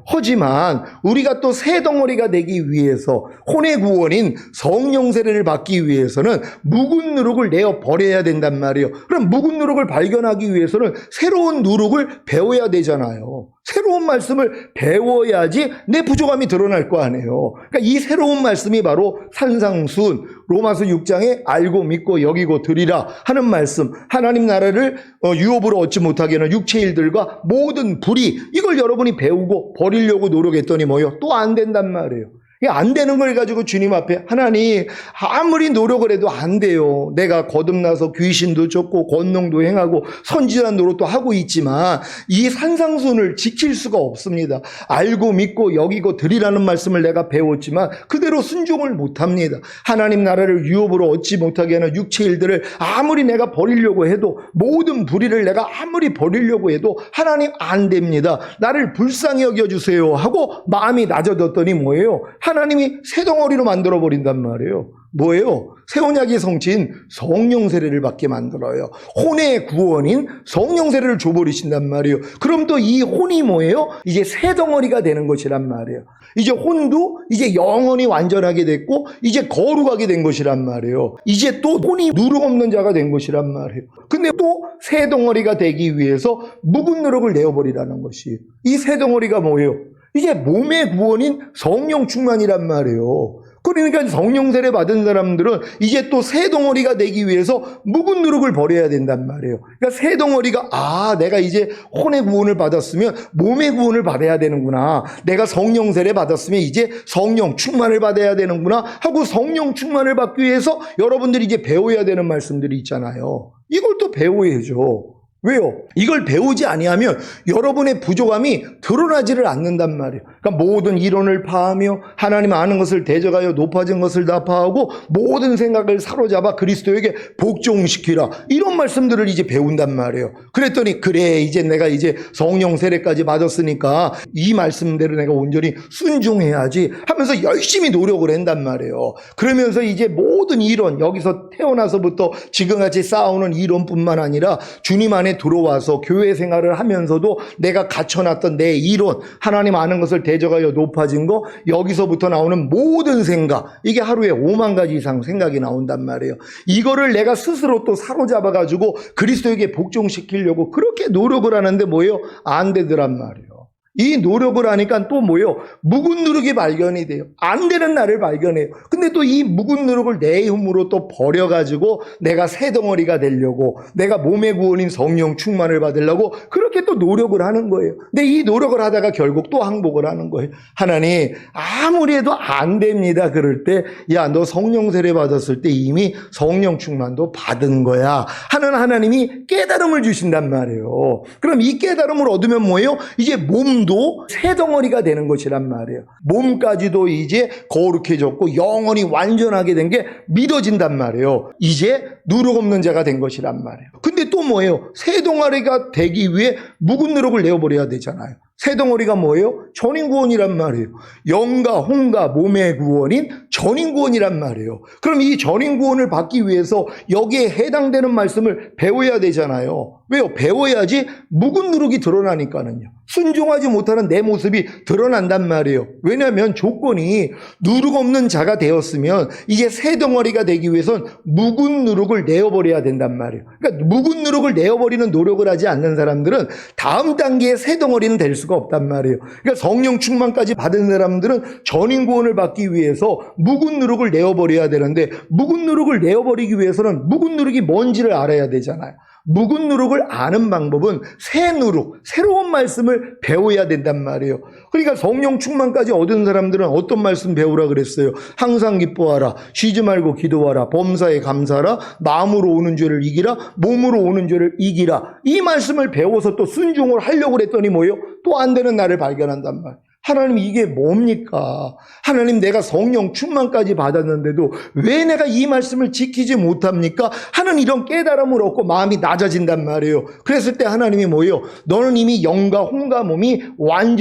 하지만 우리가 또 새 덩어리가 되기 위해서 혼의 구원인 성령 세례를 받기 위해서는 묵은 누룩을 내어 버려야 된단 말이에요. 그럼 묵은 누룩을 발견하기 위해서는 새로운 누룩을 배워야 되잖아요. 새로운 말씀을 배워야지 내 부족함이 드러날 거 아니에요. 그러니까 이 새로운 말씀이 바로 산상수훈, 로마서 6장에 알고 믿고 여기고 드리라 하는 말씀, 하나님 나라를 유업으로 얻지 못하게 하는 육체 일들과 모든 불의, 이걸 여러분이 배우고 버리려고 노력했더니 뭐예요? 또 안 된단 말이에요. 안 되는 걸 가지고 주님 앞에 하나님 아무리 노력을 해도 안 돼요. 내가 거듭나서 귀신도 쫓고 권능도 행하고 선지자 노릇도 하고 있지만 이 산상순을 지킬 수가 없습니다. 알고 믿고 여기고 드리라는 말씀을 내가 배웠지만 그대로 순종을 못합니다. 하나님 나라를 유업으로 얻지 못하게 하는 육체 일들을 아무리 내가 버리려고 해도 모든 불의를 내가 아무리 버리려고 해도 하나님 안 됩니다. 나를 불쌍히 여겨주세요 하고 마음이 낮아졌더니 뭐예요? 하나님이 새 덩어리로 만들어버린단 말이에요. 뭐예요? 새 언약의 성취인 성령 세례를 받게 만들어요. 혼의 구원인 성령 세례를 줘버리신단 말이에요. 그럼 또 이 혼이 뭐예요? 이제 새 덩어리가 되는 것이란 말이에요. 이제 혼도 이제 영원히 완전하게 됐고 이제 거룩하게 된 것이란 말이에요. 이제 또 혼이 누룩 없는 자가 된 것이란 말이에요. 근데 또 새 덩어리가 되기 위해서 묵은 누룩을 내어버리라는 것이, 이 새 덩어리가 뭐예요? 이게 몸의 구원인 성령 충만이란 말이에요. 그러니까 성령 세례 받은 사람들은 이제 또 새 덩어리가 되기 위해서 묵은 누룩을 버려야 된단 말이에요. 그러니까 새 덩어리가 내가 이제 혼의 구원을 받았으면 몸의 구원을 받아야 되는구나. 내가 성령 세례 받았으면 이제 성령 충만을 받아야 되는구나 하고 성령 충만을 받기 위해서 여러분들이 이제 배워야 되는 말씀들이 있잖아요. 이걸 또 배워야죠. 왜요? 이걸 배우지 아니하면 여러분의 부족함이 드러나지를 않는단 말이에요. 그러니까 모든 이론을 파하며 하나님 아는 것을 대적하여 높아진 것을 다 파하고 모든 생각을 사로잡아 그리스도에게 복종시키라, 이런 말씀들을 이제 배운단 말이에요. 그랬더니 그래, 이제 내가 이제 성령 세례까지 받았으니까 이 말씀대로 내가 온전히 순종해야지 하면서 열심히 노력을 한단 말이에요. 그러면서 이제 모든 이론, 여기서 태어나서부터 지금같이 쌓아오는 이론뿐만 아니라 주님 안에 들어와서 교회 생활을 하면서도 내가 갖춰놨던 내 이론, 하나님 아는 것을 대적하여 높아진 거, 여기서부터 나오는 모든 생각, 이게 하루에 5만 가지 이상 생각이 나온단 말이에요. 이거를 내가 스스로 또 사로잡아가지고 그리스도에게 복종시키려고 그렇게 노력을 하는데 뭐예요? 안 되더란 말이에요. 이 노력을 하니까 또 뭐예요? 묵은 누룩이 발견이 돼요. 안 되는 나를 발견해요. 근데 또 이 묵은 누룩을 내 힘으로 또 버려가지고 내가 새 덩어리가 되려고, 내가 몸의 구원인 성령 충만을 받으려고 그렇게 또 노력을 하는 거예요. 근데 이 노력을 하다가 결국 또 항복을 하는 거예요. 하나님 아무리 해도 안 됩니다. 그럴 때 야, 너 성령 세례 받았을 때 이미 성령 충만도 받은 거야 하는 하나님이 깨달음을 주신단 말이에요. 그럼 이 깨달음을 얻으면 뭐예요? 이제 몸도 새 덩어리가 되는 것이란 말이에요. 몸까지도 이제 거룩해졌고 영원히 완전하게 된 게 믿어진단 말이에요. 이제 누룩 없는 자가 된 것이란 말이에요. 근데 또 뭐예요? 새 덩어리가 되기 위해 묵은 누룩을 내어버려야 되잖아요. 새 덩어리가 뭐예요? 전인구원이란 말이에요. 영과 혼과 몸의 구원인 전인구원이란 말이에요. 그럼 이 전인구원을 받기 위해서 여기에 해당되는 말씀을 배워야 되잖아요. 왜요? 배워야지 묵은 누룩이 드러나니까는요. 순종하지 못하는 내 모습이 드러난단 말이에요. 왜냐하면 조건이 누룩 없는 자가 되었으면 이제 새 덩어리가 되기 위해선 묵은 누룩을 내어버려야 된단 말이에요. 그러니까 묵은 누룩을 내어버리는 노력을 하지 않는 사람들은 다음 단계의 새 덩어리는 될 수가 없단 말이에요. 그러니까 성령 충만까지 받은 사람들은 전인구원을 받기 위해서 묵은 누룩을 내어버려야 되는데, 묵은 누룩을 내어버리기 위해서는 묵은 누룩이 뭔지를 알아야 되잖아요. 묵은 누룩을 아는 방법은 새 누룩, 새로운 말씀을 배워야 된단 말이에요. 그러니까 성령 충만까지 얻은 사람들은 어떤 말씀 배우라 그랬어요? 항상 기뻐하라, 쉬지 말고 기도하라, 범사에 감사하라, 마음으로 오는 죄를 이기라, 몸으로 오는 죄를 이기라. 이 말씀을 배워서 또 순종을 하려고 그랬더니 뭐예요? 또 안 되는 나를 발견한단 말이에요. 하나님, 이게 뭡니까? 하나님, 내가 성령 충만까지 받았는데도 왜 내가 이 말씀을 지키지 못합니까? 하는 이런 깨달음을 얻고 마음이 낮아진단 말이에요. 그랬을 때 하나님이 뭐예요? 너는 이미 영과 혼과 몸이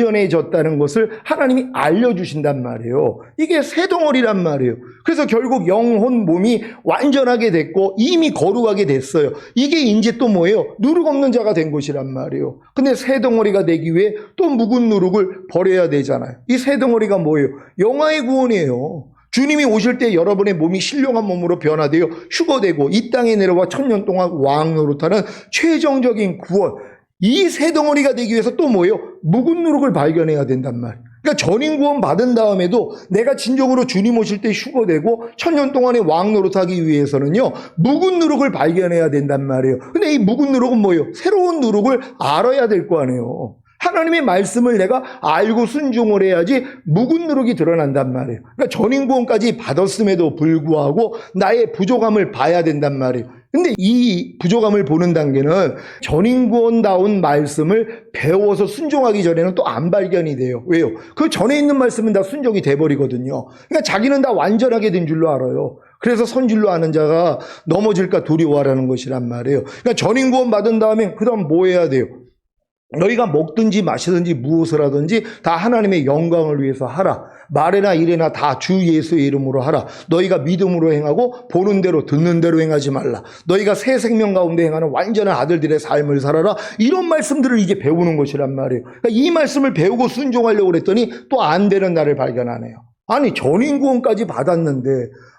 완전해졌다는 것을 하나님이 알려주신단 말이에요. 이게 새 덩어리란 말이에요. 그래서 결국 영, 혼, 몸이 완전하게 됐고 이미 거룩하게 됐어요. 이게 이제 또 뭐예요? 누룩 없는 자가 된 것이란 말이에요. 근데 새 덩어리가 되기 위해 또 묵은 누룩을 버려야 되잖아요. 이 새 덩어리가 뭐예요? 영화의 구원이에요. 주님이 오실 때 여러분의 몸이 신령한 몸으로 변화되어 휴거되고 이 땅에 내려와 1000년 동안 왕 노릇하는 최종적인 구원, 이 새 덩어리가 되기 위해서 또 뭐예요? 묵은 누룩을 발견해야 된단 말이에요. 그러니까 전인구원 받은 다음에도 내가 진정으로 주님 오실 때 휴거되고 1000년 동안의 왕 노릇하기 위해서는요, 묵은 누룩을 발견해야 된단 말이에요. 근데 이 묵은 누룩은 뭐예요? 새로운 누룩을 알아야 될 거 아니에요. 하나님의 말씀을 내가 알고 순종을 해야지 묵은 누룩이 드러난단 말이에요. 그러니까 전인구원까지 받았음에도 불구하고 나의 부족함을 봐야 된단 말이에요. 근데 이 부족함을 보는 단계는 전인구원다운 말씀을 배워서 순종하기 전에는 또 안 발견이 돼요. 왜요? 그 전에 있는 말씀은 다 순종이 돼버리거든요. 그러니까 자기는 다 완전하게 된 줄로 알아요. 그래서 선줄로 아는 자가 넘어질까 두려워하라는 것이란 말이에요. 그러니까 전인구원 받은 다음에 그 다음 뭐 해야 돼요? 너희가 먹든지 마시든지 무엇을 하든지 다 하나님의 영광을 위해서 하라. 말이나 일이나 다 주 예수의 이름으로 하라. 너희가 믿음으로 행하고 보는 대로 듣는 대로 행하지 말라. 너희가 새 생명 가운데 행하는 완전한 아들들의 삶을 살아라. 이런 말씀들을 이제 배우는 것이란 말이에요. 그러니까 이 말씀을 배우고 순종하려고 그랬더니 또 안 되는 나를 발견하네요. 아니, 전인구원까지 받았는데,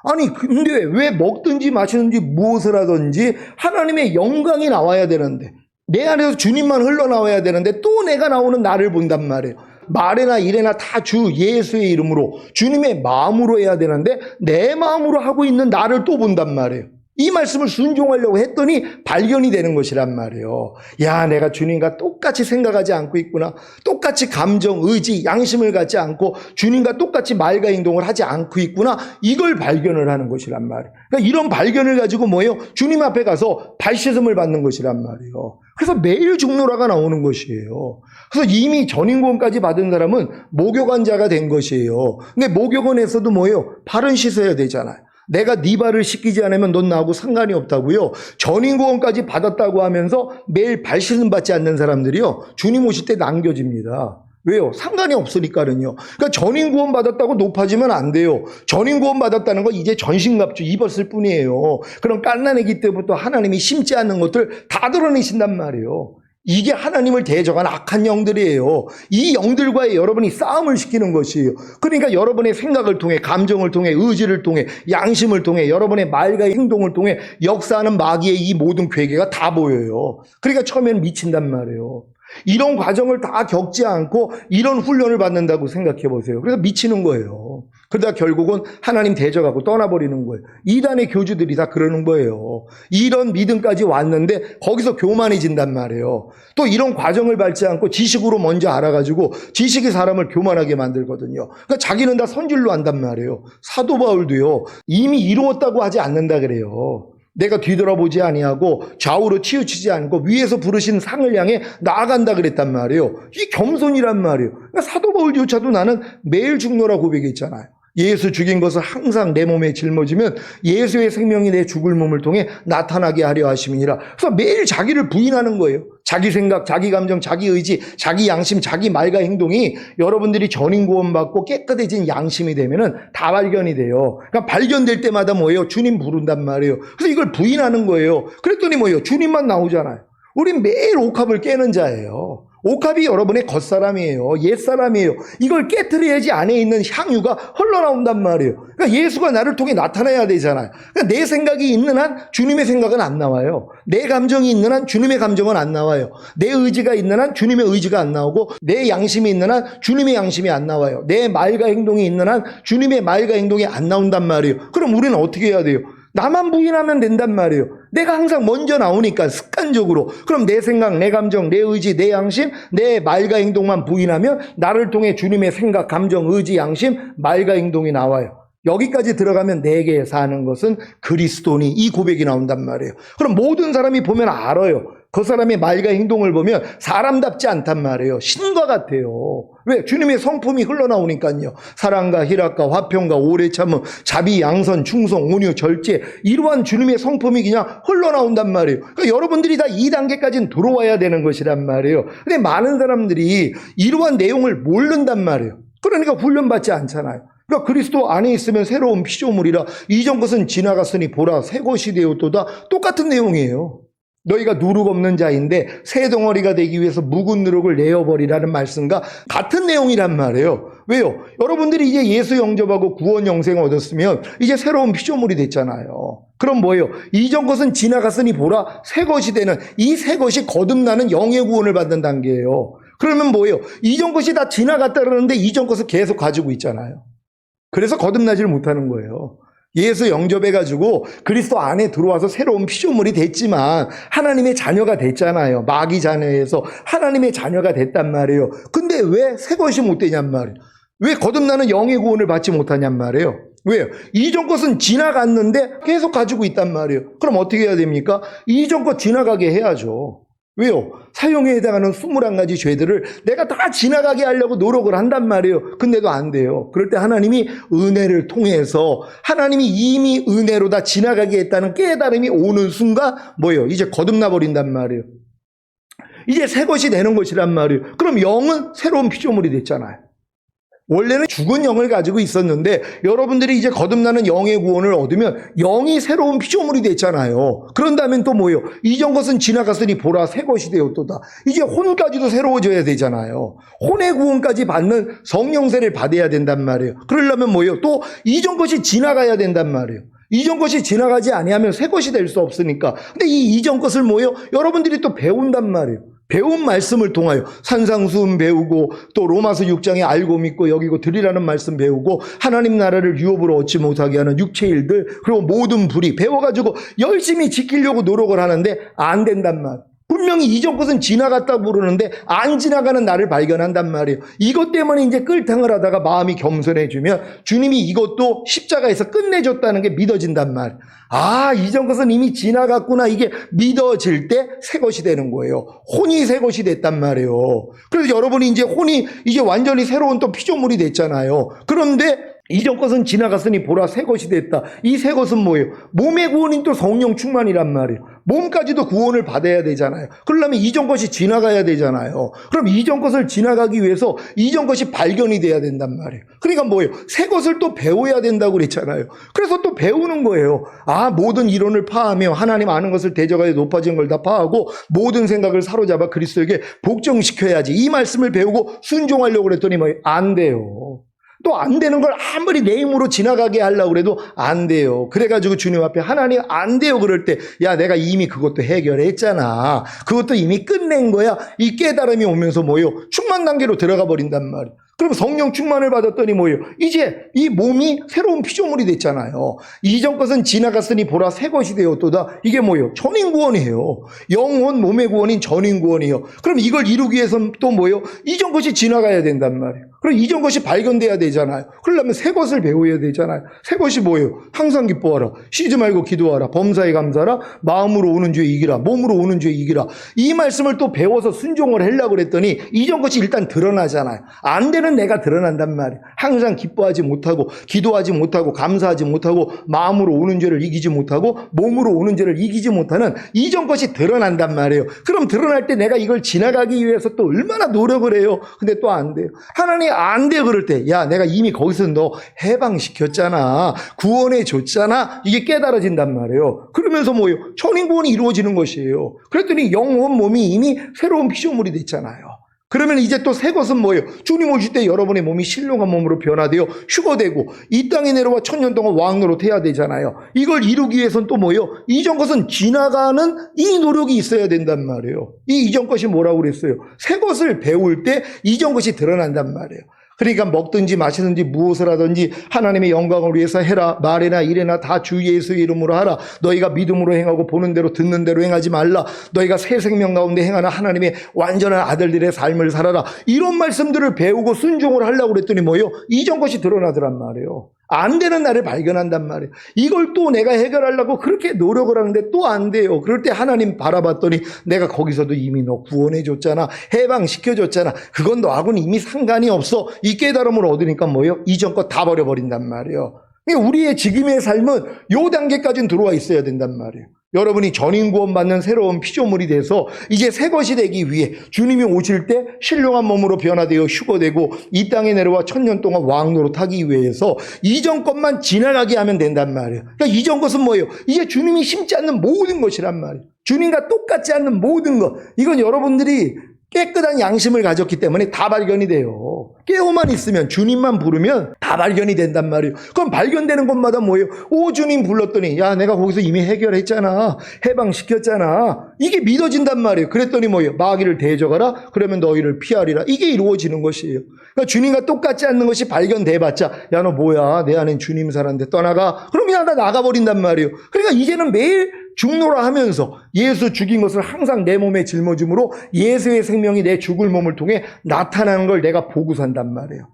아니 근데 왜 먹든지 마시든지 무엇을 하든지 하나님의 영광이 나와야 되는데, 내 안에서 주님만 흘러나와야 되는데 또 내가 나오는 나를 본단 말이에요. 말이나 일이나 다 주 예수의 이름으로 주님의 마음으로 해야 되는데 내 마음으로 하고 있는 나를 또 본단 말이에요. 이 말씀을 순종하려고 했더니 발견이 되는 것이란 말이에요. 야, 내가 주님과 똑같이 생각하지 않고 있구나. 똑같이 감정, 의지, 양심을 갖지 않고 주님과 똑같이 말과 행동을 하지 않고 있구나. 이걸 발견을 하는 것이란 말이에요. 그러니까 이런 발견을 가지고 뭐예요? 주님 앞에 가서 발씻음을 받는 것이란 말이에요. 그래서 매일 중노라가 나오는 것이에요. 그래서 이미 전인구원까지 받은 사람은 목욕환자가 된 것이에요. 근데 목욕원에서도 뭐예요? 발은 씻어야 되잖아요. 내가 네 발을 씻기지 않으면 넌 나하고 상관이 없다고요. 전인구원까지 받았다고 하면서 매일 발 씻음 받지 않는 사람들이요, 주님 오실 때 남겨집니다. 왜요? 상관이 없으니까는요. 그러니까 전인구원 받았다고 높아지면 안 돼요. 전인구원 받았다는 건 이제 전신갑주 입었을 뿐이에요. 그럼 갓난아기 때부터 하나님이 심지 않는 것들 다 드러내신단 말이에요. 이게 하나님을 대적한 악한 영들이에요. 이 영들과의 여러분이 싸움을 시키는 것이에요. 그러니까 여러분의 생각을 통해, 감정을 통해, 의지를 통해, 양심을 통해, 여러분의 말과 행동을 통해 역사하는 마귀의 이 모든 괴계가 다 보여요. 그러니까 처음에는 미친단 말이에요. 이런 과정을 다 겪지 않고 이런 훈련을 받는다고 생각해 보세요. 그래서 미치는 거예요. 그러다 결국은 하나님 대적하고 떠나버리는 거예요. 이단의 교주들이 다 그러는 거예요. 이런 믿음까지 왔는데 거기서 교만해진단 말이에요. 또 이런 과정을 밟지 않고 지식으로 먼저 알아가지고 지식이 사람을 교만하게 만들거든요. 그러니까 자기는 다 선줄로 한단 말이에요. 사도 바울도요, 이미 이루었다고 하지 않는다 그래요. 내가 뒤돌아보지 아니하고 좌우로 치우치지 않고 위에서 부르신 상을 향해 나아간다 그랬단 말이에요. 이 겸손이란 말이에요. 그러니까 사도 바울조차도 나는 매일 죽노라 고백했잖아요. 예수 죽인 것을 항상 내 몸에 짊어지면 예수의 생명이 내 죽을 몸을 통해 나타나게 하려 하심이니라. 그래서 매일 자기를 부인하는 거예요. 자기 생각, 자기 감정, 자기 의지, 자기 양심, 자기 말과 행동이 여러분들이 전인 구원받고 깨끗해진 양심이 되면은 다 발견이 돼요. 그러니까 발견될 때마다 뭐예요? 주님 부른단 말이에요. 그래서 이걸 부인하는 거예요. 그랬더니 뭐예요? 주님만 나오잖아요. 우린 매일 옥합을 깨는 자예요. 옥합이 여러분의 겉사람이에요. 옛사람이에요. 이걸 깨트려야지 안에 있는 향유가 흘러나온단 말이에요. 그러니까 예수가 나를 통해 나타나야 되잖아요. 그러니까 내 생각이 있는 한 주님의 생각은 안 나와요. 내 감정이 있는 한 주님의 감정은 안 나와요. 내 의지가 있는 한 주님의 의지가 안 나오고, 내 양심이 있는 한 주님의 양심이 안 나와요. 내 말과 행동이 있는 한 주님의 말과 행동이 안 나온단 말이에요. 그럼 우리는 어떻게 해야 돼요? 나만 부인하면 된단 말이에요. 내가 항상 먼저 나오니까 습관적으로. 그럼 내 생각, 내 감정, 내 의지, 내 양심, 내 말과 행동만 부인하면 나를 통해 주님의 생각, 감정, 의지, 양심, 말과 행동이 나와요. 여기까지 들어가면 내게 사는 것은 그리스도니, 이 고백이 나온단 말이에요. 그럼 모든 사람이 보면 알아요. 그 사람의 말과 행동을 보면 사람답지 않단 말이에요. 신과 같아요. 왜? 주님의 성품이 흘러나오니까요. 사랑과 희락과 화평과 오래 참음, 자비, 양선, 충성, 온유, 절제, 이러한 주님의 성품이 그냥 흘러나온단 말이에요. 그러니까 여러분들이 다 이 단계까지는 들어와야 되는 것이란 말이에요. 근데 많은 사람들이 이러한 내용을 모른단 말이에요. 그러니까 훈련받지 않잖아요. 그러니까 그리스도 안에 있으면 새로운 피조물이라 이전 것은 지나갔으니 보라 새 것이 되었도다. 똑같은 내용이에요. 너희가 누룩 없는 자인데 새 덩어리가 되기 위해서 묵은 누룩을 내어버리라는 말씀과 같은 내용이란 말이에요. 왜요? 여러분들이 이제 예수 영접하고 구원 영생을 얻었으면 이제 새로운 피조물이 됐잖아요. 그럼 뭐예요? 이전 것은 지나갔으니 보라 새 것이 되는, 이 새 것이 거듭나는 영의 구원을 받는 단계예요. 그러면 뭐예요? 이전 것이 다 지나갔다 그러는데 이전 것을 계속 가지고 있잖아요. 그래서 거듭나지를 못하는 거예요. 예수 영접해가지고 그리스도 안에 들어와서 새로운 피조물이 됐지만 하나님의 자녀가 됐잖아요. 마귀 자녀에서 하나님의 자녀가 됐단 말이에요. 근데 왜 새 것이 못 되냔 말이에요. 왜 거듭나는 영의 구원을 받지 못하냔 말이에요. 왜요? 이전 것은 지나갔는데 계속 가지고 있단 말이에요. 그럼 어떻게 해야 됩니까? 이전 것 지나가게 해야죠. 왜요? 사형에 해당하는 21가지 죄들을 내가 다 지나가게 하려고 노력을 한단 말이에요. 근데도 안 돼요. 그럴 때 하나님이 은혜를 통해서 하나님이 이미 은혜로 다 지나가게 했다는 깨달음이 오는 순간 뭐예요? 이제 거듭나 버린단 말이에요. 이제 새 것이 되는 것이란 말이에요. 그럼 영은 새로운 피조물이 됐잖아요. 원래는 죽은 영을 가지고 있었는데 여러분들이 이제 거듭나는 영의 구원을 얻으면 영이 새로운 피조물이 됐잖아요. 그런다면 또 뭐예요? 이전 것은 지나갔으니 보라 새 것이 되었도다. 이제 혼까지도 새로워져야 되잖아요. 혼의 구원까지 받는 성령세를 받아야 된단 말이에요. 그러려면 뭐예요? 또 이전 것이 지나가야 된단 말이에요. 이전 것이 지나가지 아니하면 새 것이 될 수 없으니까. 근데 이 이전 것을 뭐예요? 여러분들이 또 배운단 말이에요. 배운 말씀을 통하여 산상수훈 배우고 또 로마서 6장에 알고 믿고 여기고 드리라는 말씀 배우고 하나님 나라를 유업으로 얻지 못하게 하는 육체의 일들 그리고 모든 불의 배워가지고 열심히 지키려고 노력을 하는데 안 된단 말. 분명히 이전 것은 지나갔다 부르는데 안 지나가는 나를 발견한단 말이에요. 이것 때문에 이제 끌탕을 하다가 마음이 겸손해지면 주님이 이것도 십자가에서 끝내줬다는 게 믿어진단 말이에요. 아, 이전 것은 이미 지나갔구나. 이게 믿어질 때 새 것이 되는 거예요. 혼이 새 것이 됐단 말이에요. 그래서 여러분이 이제 혼이 이제 완전히 새로운 또 피조물이 됐잖아요. 그런데 이전 것은 지나갔으니 보라 새 것이 됐다. 이 새 것은 뭐예요? 몸의 구원인 또 성령 충만이란 말이에요. 몸까지도 구원을 받아야 되잖아요. 그러려면 이전 것이 지나가야 되잖아요. 그럼 이전 것을 지나가기 위해서 이전 것이 발견이 돼야 된단 말이에요. 그러니까 뭐예요? 새 것을 또 배워야 된다고 그랬잖아요. 그래서 또 배우는 거예요. 아, 모든 이론을 파하며 하나님 아는 것을 대적하여 높아진 걸 다 파하고 모든 생각을 사로잡아 그리스도에게 복종시켜야지. 이 말씀을 배우고 순종하려고 그랬더니 뭐예요? 안 돼요. 또 안 되는 걸 아무리 내 힘으로 지나가게 하려고 그래도 안 돼요. 그래가지고 주님 앞에 하나님 안 돼요 그럴 때 야 내가 이미 그것도 해결했잖아. 그것도 이미 끝낸 거야. 이 깨달음이 오면서 뭐예요? 충만 단계로 들어가 버린단 말이에요. 그럼 성령 충만을 받았더니 뭐예요? 이제 이 몸이 새로운 피조물이 됐잖아요. 이전 것은 지나갔으니 보라 새 것이 되었도다. 이게 뭐예요? 전인구원이에요. 영혼 몸의 구원인 전인구원이에요. 그럼 이걸 이루기 위해서 또 뭐예요? 이전 것이 지나가야 된단 말이에요. 그럼 이전 것이 발견돼야 되잖아요. 그러려면 새 것을 배워야 되잖아요. 새 것이 뭐예요? 항상 기뻐하라. 쉬지 말고 기도하라. 범사에 감사하라. 마음으로 오는 죄 이기라. 몸으로 오는 죄 이기라. 이 말씀을 또 배워서 순종을 하려고 그랬더니 이전 것이 일단 드러나잖아요. 안 되는 내가 드러난단 말이에요. 항상 기뻐하지 못하고 기도하지 못하고 감사하지 못하고 마음으로 오는 죄를 이기지 못하고 몸으로 오는 죄를 이기지 못하는 이전 것이 드러난단 말이에요. 그럼 드러날 때 내가 이걸 지나가기 위해서 또 얼마나 노력을 해요. 근데 또 안 돼요. 하나님 안 돼 그럴 때 야 내가 이미 거기서 너 해방시켰잖아. 구원해 줬잖아. 이게 깨달아진단 말이에요. 그러면서 뭐예요? 천인구원이 이루어지는 것이에요. 그랬더니 영혼 몸이 이미 새로운 피조물이 됐잖아요. 그러면 이제 또 새 것은 뭐예요? 주님 오실 때 여러분의 몸이 신령한 몸으로 변화되어 휴거되고 이 땅에 내려와 1000년 동안 왕노릇 해야 되잖아요. 이걸 이루기 위해서는 또 뭐예요? 이전 것은 지나가는 이 노력이 있어야 된단 말이에요. 이 이전 것이 뭐라고 그랬어요? 새 것을 배울 때 이전 것이 드러난단 말이에요. 그러니까 먹든지 마시든지 무엇을 하든지 하나님의 영광을 위해서 해라. 말이나 일이나 다 주 예수의 이름으로 하라. 너희가 믿음으로 행하고 보는 대로 듣는 대로 행하지 말라. 너희가 새 생명 가운데 행하는 하나님의 완전한 아들들의 삶을 살아라. 이런 말씀들을 배우고 순종을 하려고 그랬더니 뭐예요? 이전 것이 드러나더란 말이에요. 안 되는 나를 발견한단 말이에요. 이걸 또 내가 해결하려고 그렇게 노력을 하는데 또 안 돼요. 그럴 때 하나님 바라봤더니 내가 거기서도 이미 너 구원해 줬잖아. 해방시켜 줬잖아. 그건 너하고는 이미 상관이 없어. 이 깨달음을 얻으니까 뭐예요? 이전 거 다 버려버린단 말이에요. 우리의 지금의 삶은 요 단계까지는 들어와 있어야 된단 말이에요. 여러분이 전인 구원 받는 새로운 피조물이 돼서 이제 새 것이 되기 위해 주님이 오실 때 신령한 몸으로 변화되어 휴거되고 이 땅에 내려와 1000년 동안 왕노릇 하기 위해서 이전 것만 지나가게 하면 된단 말이에요. 그러니까 이전 것은 뭐예요? 이제 주님이 심지 않는 모든 것이란 말이에요. 주님과 똑같지 않는 모든 것. 이건 여러분들이 깨끗한 양심을 가졌기 때문에 다 발견이 돼요. 깨어만 있으면 주님만 부르면 다 발견이 된단 말이에요. 그럼 발견되는 것마다 뭐예요? 오 주님 불렀더니 야 내가 거기서 이미 해결했잖아. 해방시켰잖아. 이게 믿어진단 말이에요. 그랬더니 뭐예요? 마귀를 대적하라. 그러면 너희를 피하리라. 이게 이루어지는 것이에요. 그러니까 주님과 똑같지 않는 것이 발견돼봤자 야 너 뭐야 내 안엔 주님 살았는데 떠나가. 그럼 그냥 다 나가버린단 말이에요. 그러니까 이제는 매일 죽노라 하면서 예수 죽인 것을 항상 내 몸에 짊어짐으로 예수의 생명이 내 죽을 몸을 통해 나타나는 걸 내가 보고 산단 말이에요.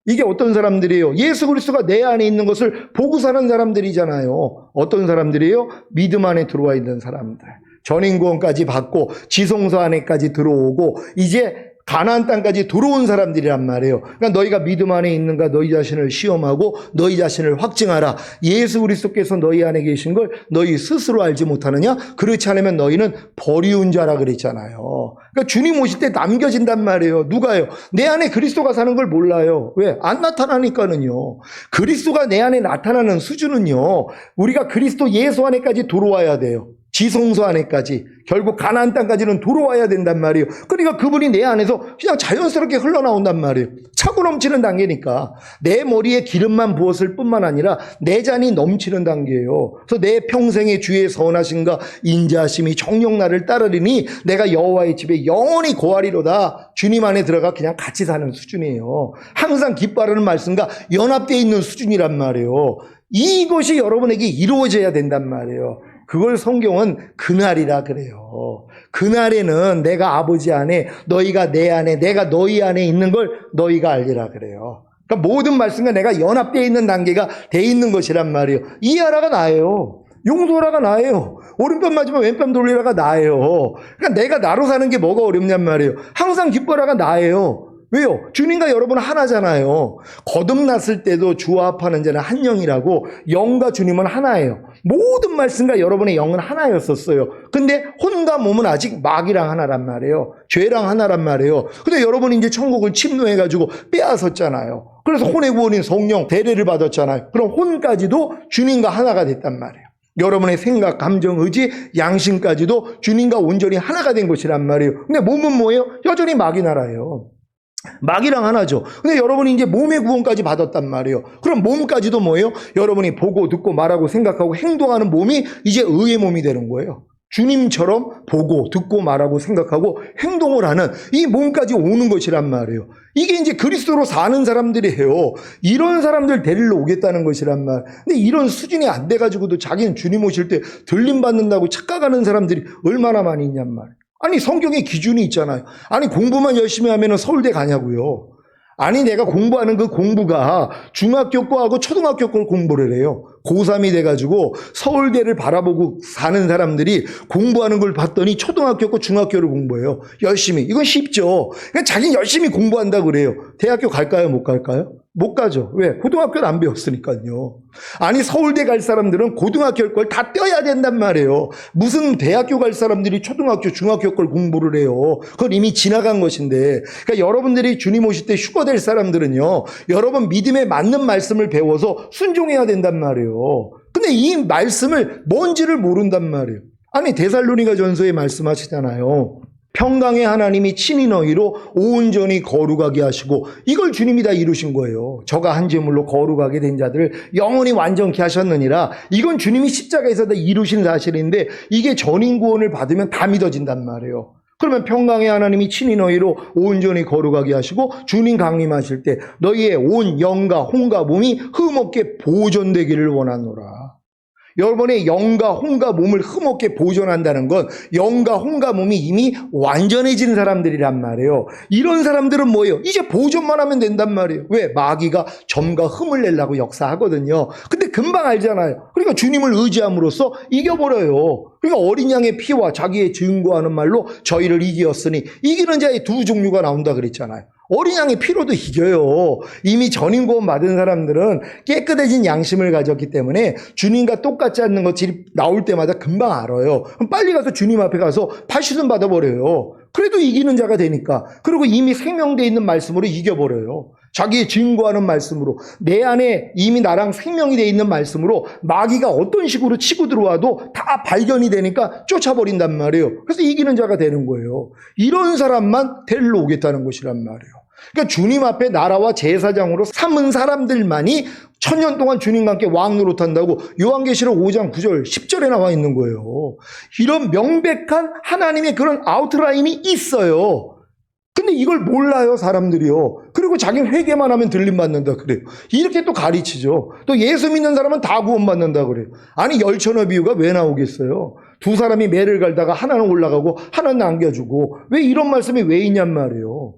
이게 어떤 사람들이에요? 예수 그리스도가 내 안에 있는 것을 보고 사는 사람들이잖아요. 어떤 사람들이에요? 믿음 안에 들어와 있는 사람들. 전인구원까지 받고 지성소 안에까지 들어오고 이제 가나안 땅까지 들어온 사람들이란 말이에요. 그러니까 너희가 믿음 안에 있는가 너희 자신을 시험하고 너희 자신을 확증하라. 예수 그리스도께서 너희 안에 계신 걸 너희 스스로 알지 못하느냐? 그렇지 않으면 너희는 버리운 자라 그랬잖아요. 그러니까 주님 오실 때 남겨진단 말이에요. 누가요? 내 안에 그리스도가 사는 걸 몰라요. 왜? 안 나타나니까는요. 그리스도가 내 안에 나타나는 수준은요. 우리가 그리스도 예수 안에까지 들어와야 돼요. 지성소 안에까지 결국 가나안 땅까지는 들어와야 된단 말이에요. 그러니까 그분이 내 안에서 그냥 자연스럽게 흘러나온단 말이에요. 차고 넘치는 단계니까 내 머리에 기름만 부었을 뿐만 아니라 내 잔이 넘치는 단계예요. 그래서 내 평생의 주의 선하심과 인자하심이 정녕 나를 따르리니 내가 여호와의 집에 영원히 거하리로다. 주님 안에 들어가 그냥 같이 사는 수준이에요. 항상 기뻐하는 말씀과 연합되어 있는 수준이란 말이에요. 이것이 여러분에게 이루어져야 된단 말이에요. 그걸 성경은 그날이라 그래요. 그날에는 내가 아버지 안에 너희가 내 안에 내가 너희 안에 있는 걸 너희가 알리라 그래요. 그러니까 모든 말씀과 내가 연합되어 있는 단계가 돼 있는 것이란 말이에요. 이해하라가 나예요. 용서하라가 나예요. 오른편 맞으면 왼편 돌리라가 나예요. 그러니까 내가 나로 사는 게 뭐가 어렵냔 말이에요. 항상 기뻐라가 나예요. 왜요? 주님과 여러분은 하나잖아요. 거듭났을 때도 주와 합하는 자는 한 영이라고 영과 주님은 하나예요. 모든 말씀과 여러분의 영은 하나였었어요. 근데 혼과 몸은 아직 마귀랑 하나란 말이에요. 죄랑 하나란 말이에요. 근데 여러분이 이제 천국을 침노해가지고 빼앗았잖아요. 그래서 혼의 구원인 성령 대례를 받았잖아요. 그럼 혼까지도 주님과 하나가 됐단 말이에요. 여러분의 생각, 감정, 의지, 양심까지도 주님과 온전히 하나가 된 것이란 말이에요. 근데 몸은 뭐예요? 여전히 마귀 나라예요. 마귀랑 하나죠. 근데 여러분이 이제 몸의 구원까지 받았단 말이에요. 그럼 몸까지도 뭐예요? 여러분이 보고 듣고 말하고 생각하고 행동하는 몸이 이제 의의 몸이 되는 거예요. 주님처럼 보고 듣고 말하고 생각하고 행동을 하는 이 몸까지 오는 것이란 말이에요. 이게 이제 그리스도로 사는 사람들이에요. 이런 사람들 데리러 오겠다는 것이란 말. 근데 이런 수준이 안 돼가지고도 자기는 주님 오실 때 들림 받는다고 착각하는 사람들이 얼마나 많이 있냔 말이에요. 아니 성경에 기준이 있잖아요. 아니 공부만 열심히 하면 서울대 가냐고요. 아니 내가 공부하는 그 공부가 중학교 거하고 초등학교 걸 공부를 해요. 고3이 돼가지고 서울대를 바라보고 사는 사람들이 공부하는 걸 봤더니 초등학교 거 중학교를 공부해요. 열심히. 이건 쉽죠. 그러니까 자기는 열심히 공부한다고 그래요. 대학교 갈까요? 못 갈까요? 못 가죠. 왜? 고등학교는 안 배웠으니까요. 아니 서울대 갈 사람들은 고등학교 걸 다 떼어야 된단 말이에요. 무슨 대학교 갈 사람들이 초등학교, 중학교 걸 공부를 해요. 그건 이미 지나간 것인데. 그러니까 여러분들이 주님 오실 때 휴거 될 사람들은요. 여러분 믿음에 맞는 말씀을 배워서 순종해야 된단 말이에요. 근데 이 말씀을 뭔지를 모른단 말이에요. 아니 데살로니가 전서에 말씀하시잖아요. 평강의 하나님이 친히 너희로 온전히 거룩하게 하시고 이걸 주님이 다 이루신 거예요. 저가 한 제물로 거룩하게 된 자들을 영원히 완전케 하셨느니라. 이건 주님이 십자가에서 다 이루신 사실인데 이게 전인 구원을 받으면 다 믿어진단 말이에요. 그러면 평강의 하나님이 친히 너희로 온전히 거룩하게 하시고 주님 강림하실 때 너희의 온 영과 혼과 몸이 흠없게 보존되기를 원하노라. 여러분의 영과 혼과 몸을 흠없게 보존한다는 건 영과 혼과 몸이 이미 완전해진 사람들이란 말이에요. 이런 사람들은 뭐예요? 이제 보존만 하면 된단 말이에요. 왜? 마귀가 점과 흠을 내려고 역사하거든요. 근데 금방 알잖아요. 그러니까 주님을 의지함으로써 이겨버려요. 그러니까 어린 양의 피와 자기의 증거하는 말로 저희를 이기었으니 이기는 자의 두 종류가 나온다 그랬잖아요. 어린 양의 피로도 이겨요. 이미 전인 구원 받은 사람들은 깨끗해진 양심을 가졌기 때문에 주님과 똑같지 않는 것이 나올 때마다 금방 알아요. 그럼 빨리 가서 주님 앞에 가서 발시든 받아버려요. 그래도 이기는 자가 되니까. 그리고 이미 생명되어 있는 말씀으로 이겨버려요. 자기의 증거하는 말씀으로 내 안에 이미 나랑 생명이 되어 있는 말씀으로 마귀가 어떤 식으로 치고 들어와도 다 발견이 되니까 쫓아버린단 말이에요. 그래서 이기는 자가 되는 거예요. 이런 사람만 데리러 오겠다는 것이란 말이에요. 그러니까 주님 앞에 나라와 제사장으로 삼은 사람들만이 1000년 동안 주님과 함께 왕 노릇한다고 요한계시록 5장 9절 10절에 나와 있는 거예요. 이런 명백한 하나님의 그런 아웃라인이 있어요. 근데 이걸 몰라요, 사람들이요. 그리고 자기 회개만 하면 들림받는다 그래요. 이렇게 또 가르치죠. 또 예수 믿는 사람은 다 구원받는다 그래요. 아니 열천어 비유가 왜 나오겠어요? 두 사람이 매를 갈다가 하나는 올라가고 하나는 남겨주고 왜 이런 말씀이 왜 있냔 말이에요.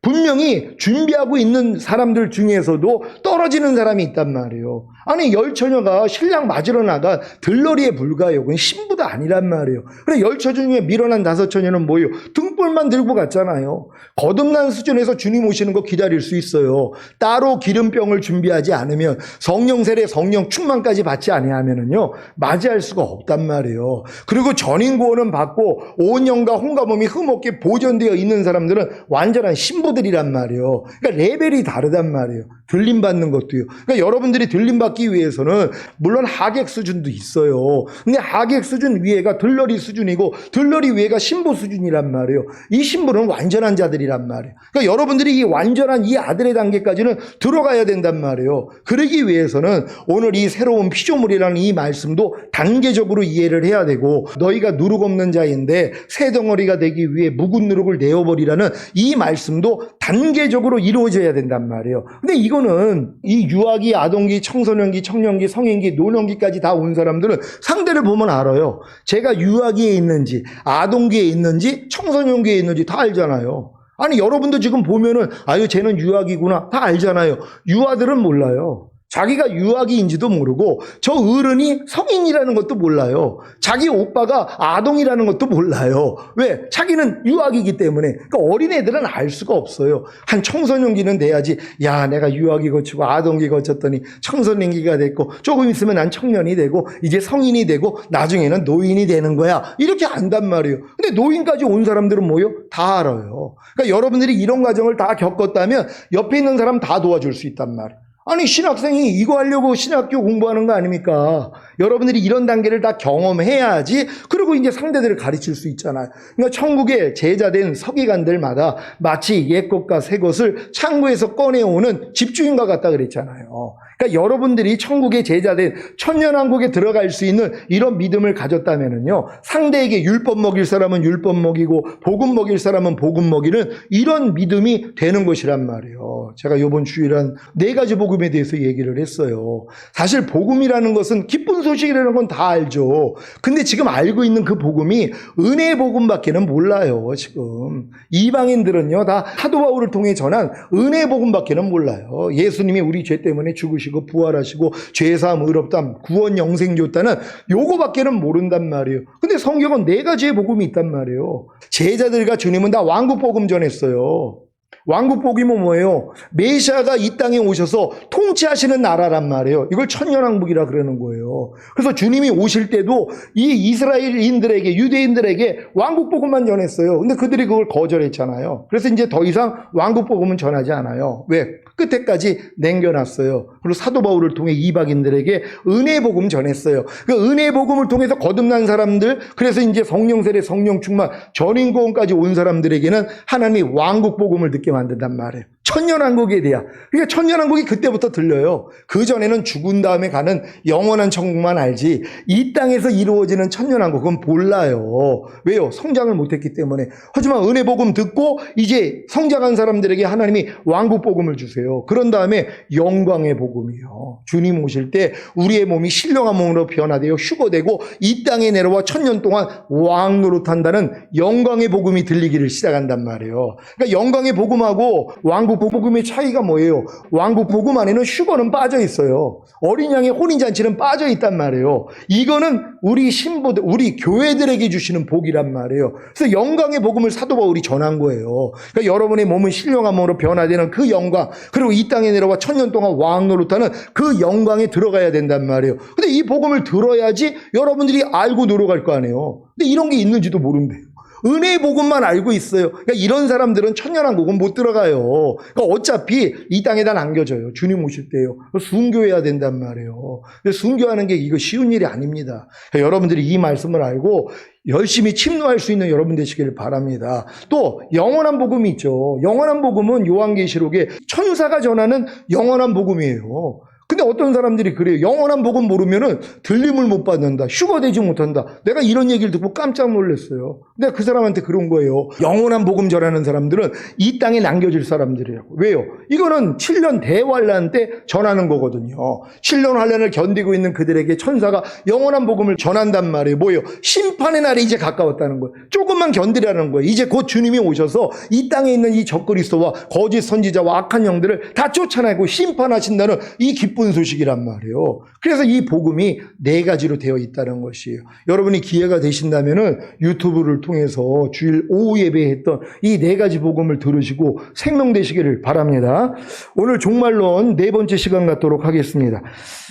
분명히 준비하고 있는 사람들 중에서도 떨어지는 사람이 있단 말이에요. 아니 열처녀가 신랑 맞으러 나가 들러리에 불과해요. 그건 신부도 아니란 말이에요. 그래 열처 중에 밀어난 5처녀는 뭐예요? 등불만 들고 갔잖아요. 거듭난 수준에서 주님 오시는 거 기다릴 수 있어요. 따로 기름병을 준비하지 않으면 성령 세례 성령 충만까지 받지 아니하면은요 맞이할 수가 없단 말이에요. 그리고 전인 구원은 받고 온 영과 혼과 몸이 흠없게 보존되어 있는 사람들은 완전한 신부들이란 말이에요. 그러니까 레벨이 다르단 말이에요. 들림 받는 것도요. 그러니까 여러분들이 들림 받기 위해서는 물론 하객 수준도 있어요. 근데 하객 수준 위에가 들러리 수준이고 들러리 위에가 신부 수준이란 말이에요. 이 신부는 완전한 자들이란 말이에요. 그러니까 여러분들이 이 완전한 이 아들의 단계까지는 들어가야 된단 말이에요. 그러기 위해서는 오늘 이 새로운 피조물이라는 이 말씀도 단계적으로 이해를 해야 되고 너희가 누룩 없는 자인데 새 덩어리가 되기 위해 묵은 누룩을 내어버리라는 이 말씀도 단계적으로 이루어져야 된단 말이에요. 근데 이거는 이 유아기, 아동기, 청소년기, 청년기, 성인기, 노년기까지 다 온 사람들은 상대를 보면 알아요. 제가 유아기에 있는지, 아동기에 있는지, 청소년기에 있는지 다 알잖아요. 아니 여러분도 지금 보면은 아유 쟤는 유아기구나 다 알잖아요. 유아들은 몰라요. 자기가 유아기인지도 모르고 저 어른이 성인이라는 것도 몰라요. 자기 오빠가 아동이라는 것도 몰라요. 왜? 자기는 유아기이기 때문에. 그러니까 어린애들은 알 수가 없어요. 한 청소년기는 돼야지 야 내가 유아기 거치고 아동기 거쳤더니 청소년기가 됐고 조금 있으면 난 청년이 되고 이제 성인이 되고 나중에는 노인이 되는 거야. 이렇게 안단 말이에요. 근데 노인까지 온 사람들은 뭐예요? 다 알아요. 그러니까 여러분들이 이런 과정을 다 겪었다면 옆에 있는 사람 다 도와줄 수 있단 말이에요. 아니 신학생이 이거 하려고 신학교 공부하는 거 아닙니까? 여러분들이 이런 단계를 다 경험해야지 그리고 이제 상대들을 가르칠 수 있잖아요. 그러니까 천국의 제자된 서기관들마다 마치 옛것과 새것을 창고에서 꺼내오는 집주인과 같다 그랬잖아요. 그러니까 여러분들이 천국의 제자된 천년왕국에 들어갈 수 있는 이런 믿음을 가졌다면은요, 상대에게 율법 먹일 사람은 율법 먹이고 복음 먹일 사람은 복음 먹이는 이런 믿음이 되는 것이란 말이에요. 제가 이번 주일에 한 4가지 복음에 대해서 얘기를 했어요. 사실 복음이라는 것은 기쁜 소식이라는 건 다 알죠. 근데 지금 알고 있는 그 복음이 은혜의 복음밖에는 몰라요. 지금 이방인들은요, 다 사도 바울을 통해 전한 은혜의 복음밖에는 몰라요. 예수님이 우리 죄 때문에 죽으시고 부활하시고 죄사함 의롭다함 구원 영생 줬다는 요거밖에는 모른단 말이에요. 근데 성경은 4가지의 복음이 있단 말이에요. 제자들과 주님은 다 왕국 복음 전했어요. 왕국 복음은 뭐예요? 메시아가 이 땅에 오셔서 통치하시는 나라란 말이에요. 이걸 천년왕국이라 그러는 거예요. 그래서 주님이 오실 때도 이 이스라엘인들에게, 유대인들에게 왕국 복음만 전했어요. 근데 그들이 그걸 거절했잖아요. 그래서 이제 더 이상 왕국 복음은 전하지 않아요. 왜? 끝에까지 남겨놨어요. 그리고 사도 바울을 통해 이방인들에게 은혜 복음 전했어요. 그 은혜 복음을 통해서 거듭난 사람들, 그래서 이제 성령 세례, 성령 충만, 전인구원까지 온 사람들에게는 하나님이 왕국 복음을 듣게 만든단 말이에요. 천년왕국에 대한. 그러니까 천년왕국이 그때부터 들려요. 그전에는 죽은 다음에 가는 영원한 천국만 알지 이 땅에서 이루어지는 천년왕국은 몰라요. 왜요? 성장을 못했기 때문에. 하지만 은혜 복음 듣고 이제 성장한 사람들에게 하나님이 왕국 복음을 주세요. 그런 다음에 영광의 복음이요. 주님 오실 때 우리의 몸이 신령한 몸으로 변화되어 휴거되고 이 땅에 내려와 천년 동안 왕 노릇한다는 영광의 복음이 들리기를 시작한단 말이에요. 그러니까 영광의 복음하고 왕국 복음의 차이가 뭐예요? 왕국 복음 안에는 휴거는 빠져 있어요. 어린 양의 혼인잔치는 빠져 있단 말이에요. 이거는 우리 신부들, 우리 교회들에게 주시는 복이란 말이에요. 그래서 영광의 복음을 사도 바울이 전한 거예요. 그러니까 여러분의 몸은 신령한 몸으로 변화되는 그 영광, 그리고 이 땅에 내려와 천년 동안 왕 노릇하는 그 영광에 들어가야 된단 말이에요. 근데 이 복음을 들어야지 여러분들이 알고 들어갈 거 아니에요. 근데 이런 게 있는지도 모른대요. 은혜의 복음만 알고 있어요. 그러니까 이런 사람들은 천년왕국은 못 들어가요. 그러니까 어차피 이 땅에다 남겨져요. 주님 오실 때요. 순교해야 된단 말이에요. 근데 순교하는 게 이거 쉬운 일이 아닙니다. 그러니까 여러분들이 이 말씀을 알고 열심히 침노할 수 있는 여러분 되시기를 바랍니다. 또 영원한 복음이 있죠. 영원한 복음은 요한계시록에 천사가 전하는 영원한 복음이에요. 근데 어떤 사람들이 그래요. 영원한 복음 모르면은 들림을 못 받는다. 휴거되지 못한다. 내가 이런 얘기를 듣고 깜짝 놀랐어요. 내가 그 사람한테 그런 거예요. 영원한 복음 전하는 사람들은 이 땅에 남겨질 사람들이라고. 왜요? 이거는 7년 대환란 때 전하는 거거든요. 7년 환란을 견디고 있는 그들에게 천사가 영원한 복음을 전한단 말이에요. 뭐예요? 심판의 날이 이제 가까웠다는 거예요. 조금만 견디라는 거예요. 이제 곧 주님이 오셔서 이 땅에 있는 이 적그리스도와 거짓 선지자와 악한 영들을 다 쫓아내고 심판하신다는 이 기쁜 소식이란 말이에요. 그래서 이 복음이 4가지로 되어 있다는 것이에요. 여러분이 기회가 되신다면은 유튜브를 통해서 주일 오후 예배했던 이 4가지 복음을 들으시고 생명되시기를 바랍니다. 오늘 종말론 4번째 시간 갖도록 하겠습니다.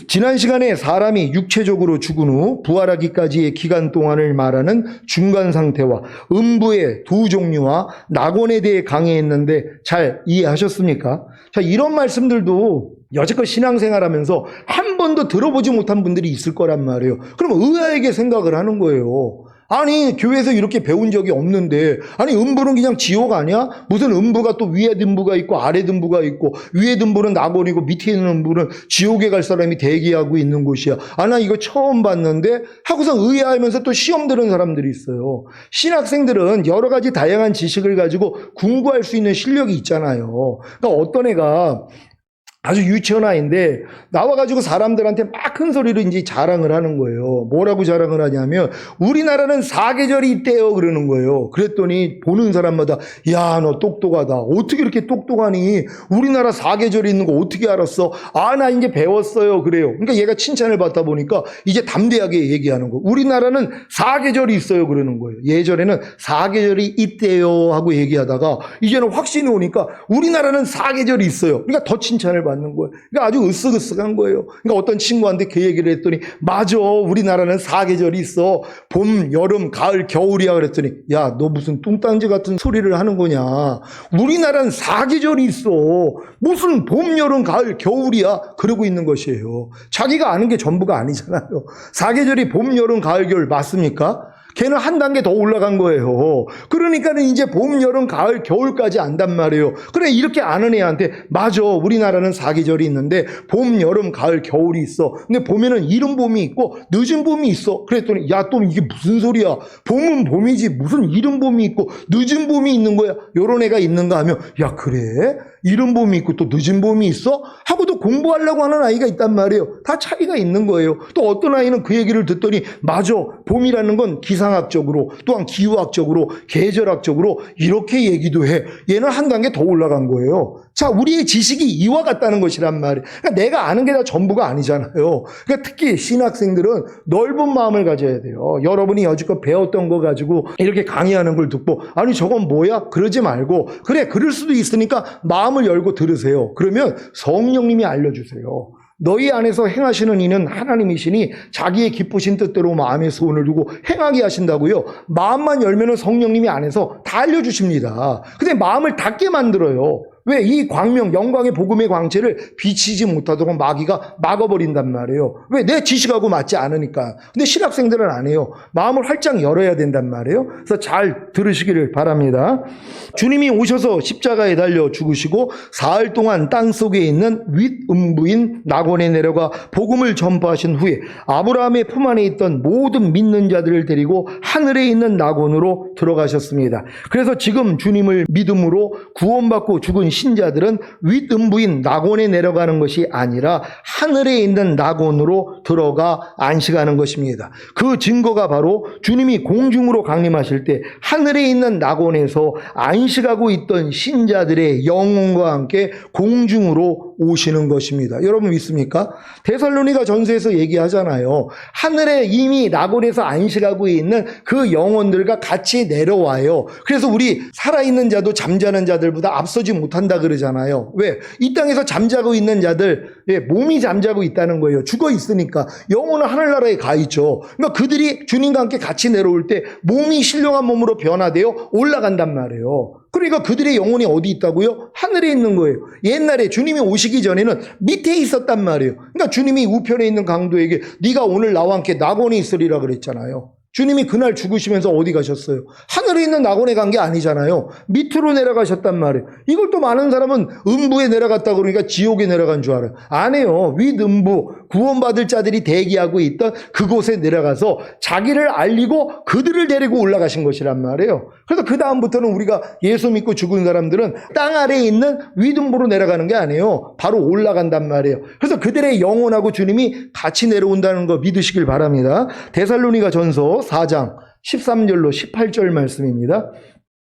지난 시간에 사람이 육체적으로 죽은 후 부활하기까지의 기간 동안을 말하는 중간 상태와 음부의 2 종류와 낙원에 대해 강의했는데 잘 이해하셨습니까? 자, 이런 말씀들도 여지껏 신앙생활하면서 한 번도 들어보지 못한 분들이 있을 거란 말이에요. 그럼 의아하게 생각을 하는 거예요. 아니, 교회에서 이렇게 배운 적이 없는데, 아니, 음부는 그냥 지옥 아니야? 무슨 음부가 또 위에 음부가 있고 아래 음부가 있고, 위에 음부는 낙원이고 밑에 있는 음부는 지옥에 갈 사람이 대기하고 있는 곳이야. 아, 나 이거 처음 봤는데 하고서 의아하면서 또 시험 들은 사람들이 있어요. 신학생들은 여러 가지 다양한 지식을 가지고 공부할 수 있는 실력이 있잖아요. 그러니까 어떤 애가 아주 유치원 아이인데 나와가지고 사람들한테 막 큰 소리로 이제 자랑을 하는 거예요. 뭐라고 자랑을 하냐면 우리나라는 4계절이 있대요 그러는 거예요. 그랬더니 보는 사람마다 야, 너 똑똑하다. 어떻게 이렇게 똑똑하니? 우리나라 4계절이 있는 거 어떻게 알았어? 아, 나 이제 배웠어요 그래요. 그러니까 얘가 칭찬을 받다 보니까 이제 담대하게 얘기하는 거예요. 우리나라는 4계절이 있어요 그러는 거예요. 예전에는 4계절이 있대요 하고 얘기하다가 이제는 확신이 오니까 우리나라는 4계절이 있어요. 그러니까 더 칭찬을 받는 거예요. 그러니까 아주 으쓱으쓱한 거예요. 그러니까 어떤 친구한테 그 얘기를 했더니 맞아, 우리나라는 4계절이 있어. 봄, 여름, 가을, 겨울이야. 그랬더니 야, 너 무슨 뚱딴지 같은 소리를 하는 거냐. 우리나라는 4계절이 있어. 무슨 봄, 여름, 가을, 겨울이야. 그러고 있는 것이에요. 자기가 아는 게 전부가 아니잖아요. 4계절이 봄, 여름, 가을, 겨울 맞습니까? 걔는 한 단계 더 올라간 거예요. 그러니까는 이제 봄, 여름, 가을, 겨울까지 안단 말이에요. 그래, 이렇게 아는 애한테 맞아, 우리나라는 4계절이 있는데 봄, 여름, 가을, 겨울이 있어. 근데 봄에는 이른 봄이 있고 늦은 봄이 있어. 그랬더니 야, 또 이게 무슨 소리야. 봄은 봄이지 무슨 이른 봄이 있고 늦은 봄이 있는 거야. 요런 애가 있는가 하면 야, 그래? 이른 봄이 있고 또 늦은 봄이 있어? 하고도 공부하려고 하는 아이가 있단 말이에요. 다 차이가 있는 거예요. 또 어떤 아이는 그 얘기를 듣더니 맞아, 봄이라는 건 기상학적으로 또한 기후학적으로 계절학적으로 이렇게 얘기도 해. 얘는 한 단계 더 올라간 거예요. 자, 우리의 지식이 이와 같다는 것이란 말이에요. 그러니까 내가 아는 게 다 전부가 아니잖아요. 그러니까 특히 신학생들은 넓은 마음을 가져야 돼요. 여러분이 여지껏 배웠던 거 가지고 이렇게 강의하는 걸 듣고 아니 저건 뭐야? 그러지 말고 그래, 그럴 수도 있으니까 마음을 열고 들으세요. 그러면 성령님이 알려주세요. 너희 안에서 행하시는 이는 하나님이시니 자기의 기쁘신 뜻대로 마음에 소원을 두고 행하게 하신다고요. 마음만 열면은 성령님이 안에서 다 알려주십니다. 근데 마음을 닫게 만들어요. 왜? 이 광명, 영광의 복음의 광채를 비치지 못하도록 마귀가 막아버린단 말이에요. 왜? 내 지식하고 맞지 않으니까. 근데 신학생들은 안 해요. 마음을 활짝 열어야 된단 말이에요. 그래서 잘 들으시기를 바랍니다. 주님이 오셔서 십자가에 달려 죽으시고 사흘 동안 땅속에 있는 윗음부인 낙원에 내려가 복음을 전파하신 후에 아브라함의 품 안에 있던 모든 믿는 자들을 데리고 하늘에 있는 낙원으로 들어가셨습니다. 그래서 지금 주님을 믿음으로 구원받고 죽은 신자들은 윗음부인 낙원에 내려가는 것이 아니라 하늘에 있는 낙원으로 들어가 안식하는 것입니다. 그 증거가 바로 주님이 공중으로 강림하실 때 하늘에 있는 낙원에서 안식하고 있던 신자들의 영혼과 함께 공중으로 오시는 것입니다. 여러분 믿습니까? 데살로니가 전서에서 얘기하잖아요. 하늘에 이미 낙원에서 안식하고 있는 그 영혼들과 같이 내려와요. 그래서 우리 살아있는 자도 잠자는 자들보다 앞서지 못한다 그러잖아요. 왜? 이 땅에서 잠자고 있는 자들, 몸이 잠자고 있다는 거예요. 죽어 있으니까. 영혼은 하늘나라에 가 있죠. 그러니까 그들이 주님과 함께 같이 내려올 때 몸이 신령한 몸으로 변화되어 올라간단 말이에요. 그러니까 그들의 영혼이 어디 있다고요? 하늘에 있는 거예요. 옛날에 주님이 오시기 전에는 밑에 있었단 말이에요. 그러니까 주님이 우편에 있는 강도에게 네가 오늘 나와 함께 낙원에 있으리라 그랬잖아요. 주님이 그날 죽으시면서 어디 가셨어요? 하늘에 있는 낙원에 간 게 아니잖아요. 밑으로 내려가셨단 말이에요. 이걸 또 많은 사람은 음부에 내려갔다 그러니까 지옥에 내려간 줄 알아요. 아니에요. 윗음부, 구원받을 자들이 대기하고 있던 그곳에 내려가서 자기를 알리고 그들을 데리고 올라가신 것이란 말이에요. 그래서 그 다음부터는 우리가 예수 믿고 죽은 사람들은 땅 아래에 있는 윗음부로 내려가는 게 아니에요. 바로 올라간단 말이에요. 그래서 그들의 영혼하고 주님이 같이 내려온다는 거 믿으시길 바랍니다. 데살로니가 전서 4장 13절로 18절 말씀입니다.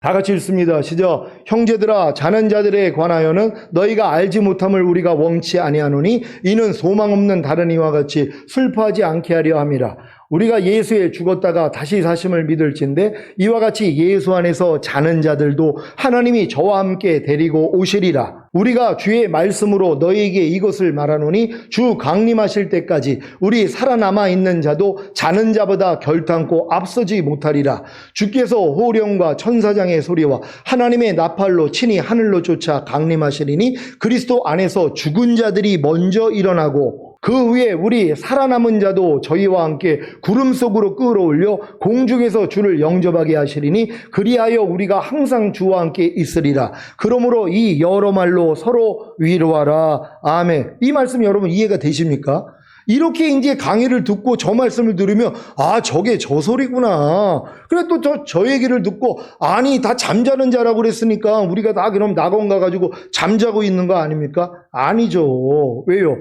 다 같이 읽습니다. 시작. 형제들아, 자는 자들에 관하여는 너희가 알지 못함을 우리가 원치 아니하노니 이는 소망 없는 다른 이와 같이 슬퍼하지 않게 하려 함이라. 우리가 예수에 죽었다가 다시 사심을 믿을진데 이와 같이 예수 안에서 자는 자들도 하나님이 저와 함께 데리고 오시리라. 우리가 주의 말씀으로 너희에게 이것을 말하노니 주 강림하실 때까지 우리 살아남아 있는 자도 자는 자보다 결탄코 앞서지 못하리라. 주께서 호령과 천사장의 소리와 하나님의 나팔로 친히 하늘로 쫓아 강림하시리니 그리스도 안에서 죽은 자들이 먼저 일어나고 그 후에 우리 살아남은 자도 저희와 함께 구름 속으로 끌어올려 공중에서 주를 영접하게 하시리니 그리하여 우리가 항상 주와 함께 있으리라. 그러므로 이 여러 말로 서로 위로하라. 아멘. 이 말씀 여러분 이해가 되십니까? 이렇게 이제 강의를 듣고 저 말씀을 들으면 아, 저게 저 소리구나. 그래 또 저 얘기를 듣고 아니 다 잠자는 자라고 그랬으니까 우리가 다 그럼 낙원 가가지고 잠자고 있는 거 아닙니까? 아니죠. 왜요?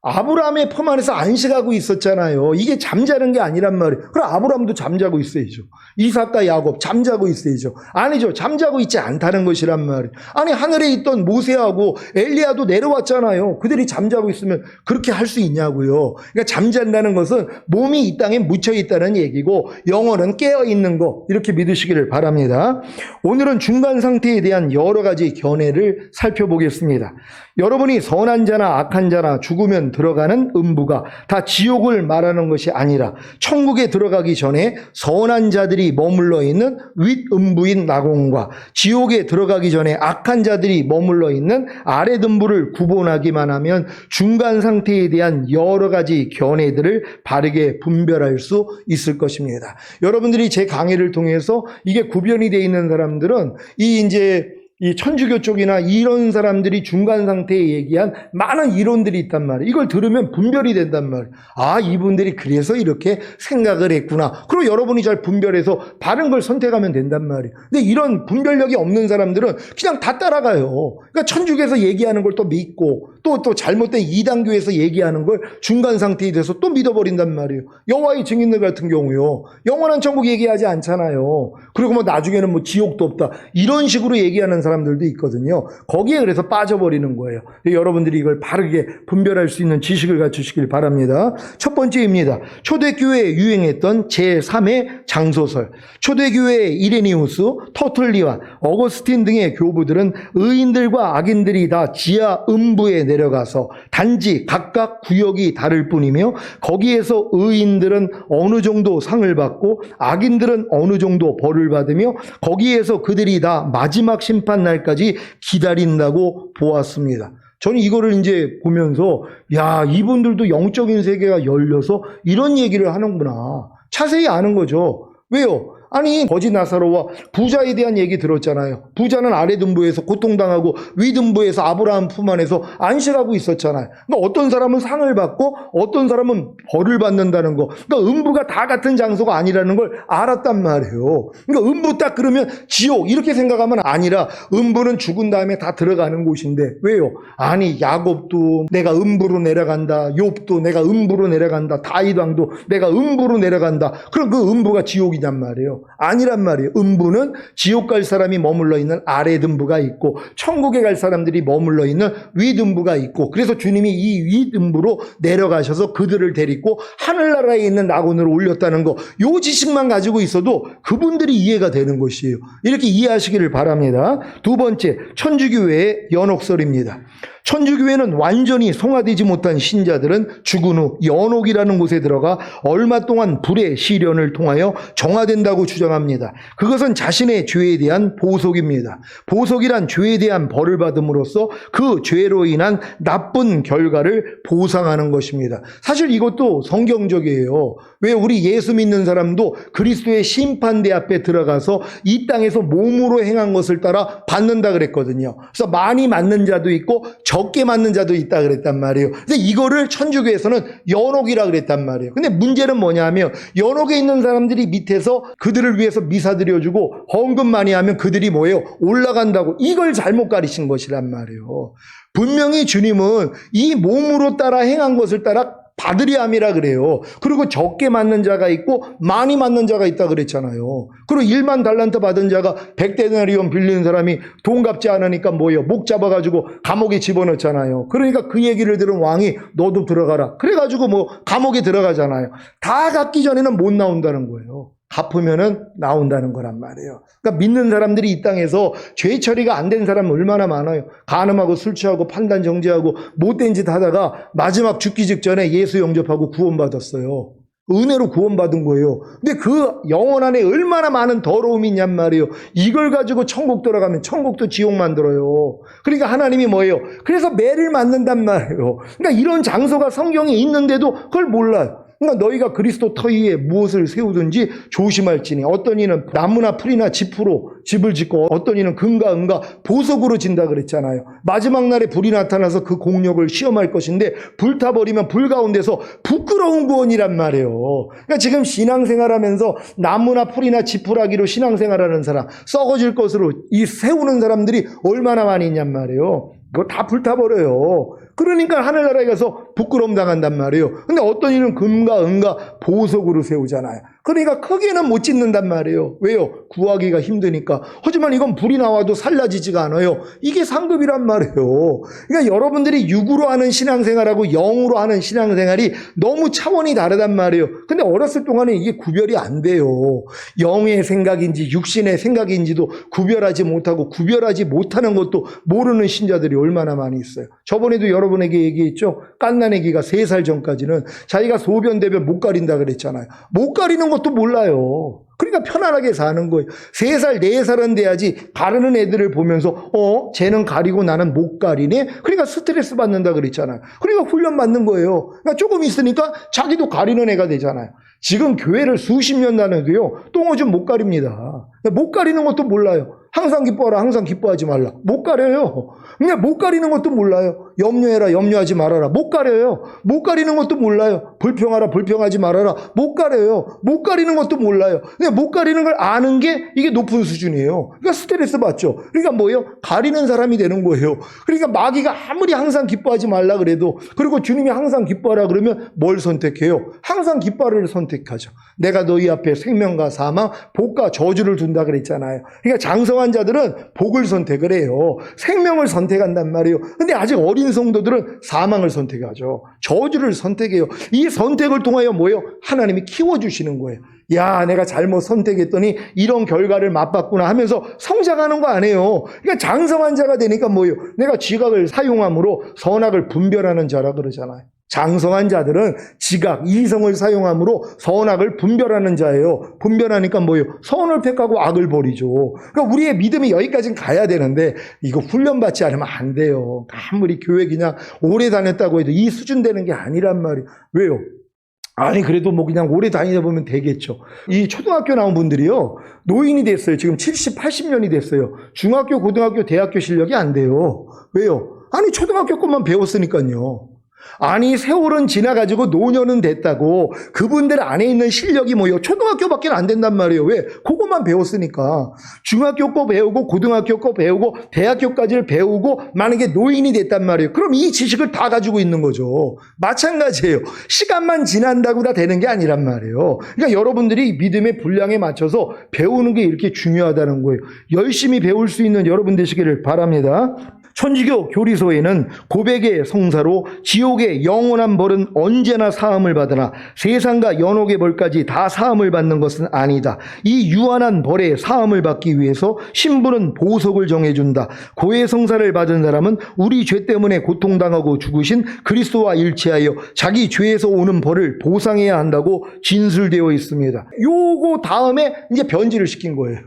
아브라함의 품 안에서 안식하고 있었잖아요. 이게 잠자는 게 아니란 말이에요. 그럼 아브라함도 잠자고 있어야죠. 이삭과 야곱 잠자고 있어야죠. 아니죠. 잠자고 있지 않다는 것이란 말이에요. 아니 하늘에 있던 모세하고 엘리야도 내려왔잖아요. 그들이 잠자고 있으면 그렇게 할 수 있냐고요. 그러니까 잠잔다는 것은 몸이 이 땅에 묻혀 있다는 얘기고 영혼은 깨어 있는 거, 이렇게 믿으시기를 바랍니다. 오늘은 중간 상태에 대한 여러 가지 견해를 살펴보겠습니다. 여러분이 선한 자나 악한 자나 죽으면 들어가는 음부가 다 지옥을 말하는 것이 아니라 천국에 들어가기 전에 선한 자들이 머물러 있는 윗음부인 낙원과 지옥에 들어가기 전에 악한 자들이 머물러 있는 아랫음부를 구분하기만 하면 중간 상태에 대한 여러 가지 견해들을 바르게 분별할 수 있을 것입니다. 여러분들이 제 강의를 통해서 이게 구별이 되어 있는 사람들은 이 천주교 쪽이나 이런 사람들이 중간 상태에 얘기한 많은 이론들이 있단 말이에요. 이걸 들으면 분별이 된단 말이에요. 아, 이분들이 그래서 이렇게 생각을 했구나. 그리고 여러분이 잘 분별해서 바른 걸 선택하면 된단 말이에요. 근데 이런 분별력이 없는 사람들은 그냥 다 따라가요. 그러니까 천주교에서 얘기하는 걸 또 믿고 또 잘못된 이단교에서 얘기하는 걸 중간 상태에 대해서 또 믿어버린단 말이에요. 여호와의 증인들 같은 경우요, 영원한 천국 얘기하지 않잖아요. 그리고 뭐 나중에는 뭐 지옥도 없다 이런 식으로 얘기하는 사람들도 있거든요. 거기에 그래서 빠져버리는 거예요. 여러분들이 이걸 바르게 분별할 수 있는 지식을 갖추시길 바랍니다. 첫 번째입니다. 초대교회에 유행했던 제3의 장소설. 초대교회의 이레니우스, 터틀리와 어거스틴 등의 교부들은 의인들과 악인들이 다 지하 음부에 내려가서 단지 각각 구역이 다를 뿐이며 거기에서 의인들은 어느 정도 상을 받고 악인들은 어느 정도 벌을 받으며 거기에서 그들이 다 마지막 심판 날까지 기다린다고 보았습니다. 저는 이거를 이제 보면서 야, 이분들도 영적인 세계가 열려서 이런 얘기를 하는구나. 자세히 아는 거죠. 왜요? 아니, 거지 나사로와 부자에 대한 얘기 들었잖아요. 부자는 아랫음부에서 고통당하고 윗음부에서 아브라함 품 안에서 안식하고 있었잖아요. 그러니까 어떤 사람은 상을 받고 어떤 사람은 벌을 받는다는 거. 그러니까 음부가 다 같은 장소가 아니라는 걸 알았단 말이에요. 그러니까 음부 딱 그러면 지옥 이렇게 생각하면 아니라 음부는 죽은 다음에 다 들어가는 곳인데 왜요? 아니, 야곱도 내가 음부로 내려간다. 욥도 내가 음부로 내려간다. 다윗 왕도 내가 음부로 내려간다. 그럼 그 음부가 지옥이란 말이에요. 아니란 말이에요. 음부는 지옥 갈 사람이 머물러 있는 아랫음부가 있고 천국에 갈 사람들이 머물러 있는 윗음부가 있고 그래서 주님이 이 윗음부로 내려가셔서 그들을 데리고 하늘나라에 있는 낙원으로 올렸다는 거, 요 지식만 가지고 있어도 그분들이 이해가 되는 것이에요. 이렇게 이해하시기를 바랍니다. 두 번째, 천주교회의 연옥설입니다. 천주교회는 완전히 성화되지 못한 신자들은 죽은 후 연옥이라는 곳에 들어가 얼마 동안 불의 시련을 통하여 정화된다고 주장합니다. 그것은 자신의 죄에 대한 보속입니다. 보속이란 죄에 대한 벌을 받음으로써 그 죄로 인한 나쁜 결과를 보상하는 것입니다. 사실 이것도 성경적이에요. 왜 우리 예수 믿는 사람도 그리스도의 심판대 앞에 들어가서 이 땅에서 몸으로 행한 것을 따라 받는다 그랬거든요. 그래서 많이 맞는 자도 있고 적게 맞는 자도 있다 그랬단 말이에요. 근데 이거를 천주교에서는 연옥이라 그랬단 말이에요. 근데 문제는 뭐냐면 연옥에 있는 사람들이 밑에서 그들을 위해서 미사 드려주고 헌금 많이 하면 그들이 뭐예요? 올라간다고. 이걸 잘못 가르친 것이란 말이에요. 분명히 주님은 이 몸으로 따라 행한 것을 따라 받으리 함이라 그래요. 그리고 적게 맞는 자가 있고 많이 맞는 자가 있다 그랬잖아요. 그리고 1만 달란트 받은 자가 100데나리온 빌리는 사람이 돈 갚지 않으니까 뭐예요? 목 잡아가지고 감옥에 집어넣잖아요. 그러니까 그 얘기를 들은 왕이 너도 들어가라. 그래가지고 뭐 감옥에 들어가잖아요. 다 갚기 전에는 못 나온다는 거예요. 갚으면은 나온다는 거란 말이에요. 그러니까 믿는 사람들이 이 땅에서 죄 처리가 안 된 사람 얼마나 많아요. 간음하고 술 취하고 판단 정죄하고 못된 짓 하다가 마지막 죽기 직전에 예수 영접하고 구원받았어요. 은혜로 구원받은 거예요. 근데 그 영혼 안에 얼마나 많은 더러움이 있냔 말이에요. 이걸 가지고 천국 들어가면 천국도 지옥 만들어요. 그러니까 하나님이 뭐예요? 그래서 매를 맞는단 말이에요. 그러니까 이런 장소가 성경에 있는데도 그걸 몰라요. 그러니까 너희가 그리스도 터 위에 무엇을 세우든지 조심할지니 어떤 이는 나무나 풀이나 짚으로 집을 짓고 어떤 이는 금과 은과 보석으로 진다 그랬잖아요. 마지막 날에 불이 나타나서 그 공력을 시험할 것인데 불타버리면 불 가운데서 부끄러운 구원이란 말이에요. 그러니까 지금 신앙생활하면서 나무나 풀이나 지푸라기로 신앙생활하는 사람, 썩어질 것으로 이 세우는 사람들이 얼마나 많이 있냔 말이에요. 그거 다 불타버려요. 그러니까 하늘나라에 가서 부끄러움 당한단 말이에요. 근데 어떤 이는 금과 은과 보석으로 세우잖아요. 그러니까 크게는 못 짓는단 말이에요. 왜요? 구하기가 힘드니까. 하지만 이건 불이 나와도 살라지지가 않아요. 이게 상급이란 말이에요. 그러니까 여러분들이 육으로 하는 신앙생활하고 영으로 하는 신앙생활이 너무 차원이 다르단 말이에요. 근데 어렸을 동안에 이게 구별이 안 돼요. 영의 생각인지 육신의 생각인지도 구별하지 못하고 구별하지 못하는 것도 모르는 신자들이 얼마나 많이 있어요. 저번에도 여러분에게 얘기했죠. 갓난아기가 3살 전까지는 자기가 소변 대변 못 가린다 그랬잖아요. 못 가리는 것도 몰라요. 그러니까 편안하게 사는 거예요. 3살, 4살은 돼야지 가르는 애들을 보면서 쟤는 가리고 나는 못 가리네? 그러니까 스트레스 받는다 그랬잖아요. 그러니까 훈련 받는 거예요. 그러니까 조금 있으니까 자기도 가리는 애가 되잖아요. 지금 교회를 수십 년 다녀도요, 똥오줌 못 가립니다. 못 가리는 것도 몰라요. 항상 기뻐하라, 항상 기뻐하지 말라. 못 가려요. 그냥 못 가리는 것도 몰라요. 염려해라, 염려하지 말아라. 못 가려요. 못 가리는 것도 몰라요. 불평하라, 불평하지 말아라. 못 가려요. 못 가리는 것도 몰라요. 그냥 못 가리는 걸 아는 게 이게 높은 수준이에요. 그러니까 스트레스 받죠. 그러니까 뭐예요? 가리는 사람이 되는 거예요. 그러니까 마귀가 아무리 항상 기뻐하지 말라 그래도, 그리고 주님이 항상 기뻐하라 그러면 뭘 선택해요? 항상 기뻐를 선택하죠. 내가 너희 앞에 생명과 사망, 복과 저주를 둔다 그랬잖아요. 그러니까 장성한 자들은 복을 선택을 해요. 생명을 선택한단 말이에요. 근데 아직 어린 성도들은 사망을 선택하죠. 저주를 선택해요. 이 선택을 통하여 뭐예요? 하나님이 키워주시는 거예요. 야, 내가 잘못 선택했더니 이런 결과를 맛봤구나 하면서 성장하는 거 아니에요. 그러니까 장성한 자가 되니까 뭐예요? 내가 지각을 사용함으로 선악을 분별하는 자라 그러잖아요. 장성한 자들은 지각, 이성을 사용함으로 선악을 분별하는 자예요. 분별하니까 뭐예요? 선을 택하고 악을 버리죠. 그러니까 우리의 믿음이 여기까지는 가야 되는데 이거 훈련받지 않으면 안 돼요. 아무리 교회 그냥 오래 다녔다고 해도 이 수준 되는 게 아니란 말이에요. 왜요? 아니 그래도 뭐 그냥 오래 다니다 보면 되겠죠. 이 초등학교 나온 분들이요, 노인이 됐어요. 지금 70, 80년이 됐어요. 중학교, 고등학교, 대학교 실력이 안 돼요. 왜요? 아니 초등학교 것만 배웠으니까요. 아니 세월은 지나가지고 노년은 됐다고 그분들 안에 있는 실력이 뭐예요? 초등학교밖에 안 된단 말이에요. 왜? 그것만 배웠으니까. 중학교 거 배우고 고등학교 거 배우고 대학교까지를 배우고 만약에 노인이 됐단 말이에요. 그럼 이 지식을 다 가지고 있는 거죠. 마찬가지예요. 시간만 지난다고 다 되는 게 아니란 말이에요. 그러니까 여러분들이 믿음의 분량에 맞춰서 배우는 게 이렇게 중요하다는 거예요. 열심히 배울 수 있는 여러분 되시기를 바랍니다. 천주교 교리서에는 고백의 성사로 지옥의 영원한 벌은 언제나 사함을 받으나 세상과 연옥의 벌까지 다 사함을 받는 것은 아니다. 이 유한한 벌의 사함을 받기 위해서 신부는 보석을 정해준다. 고의 성사를 받은 사람은 우리 죄 때문에 고통당하고 죽으신 그리스도와 일치하여 자기 죄에서 오는 벌을 보상해야 한다고 진술되어 있습니다. 요거 다음에 이제 변질을 시킨 거예요.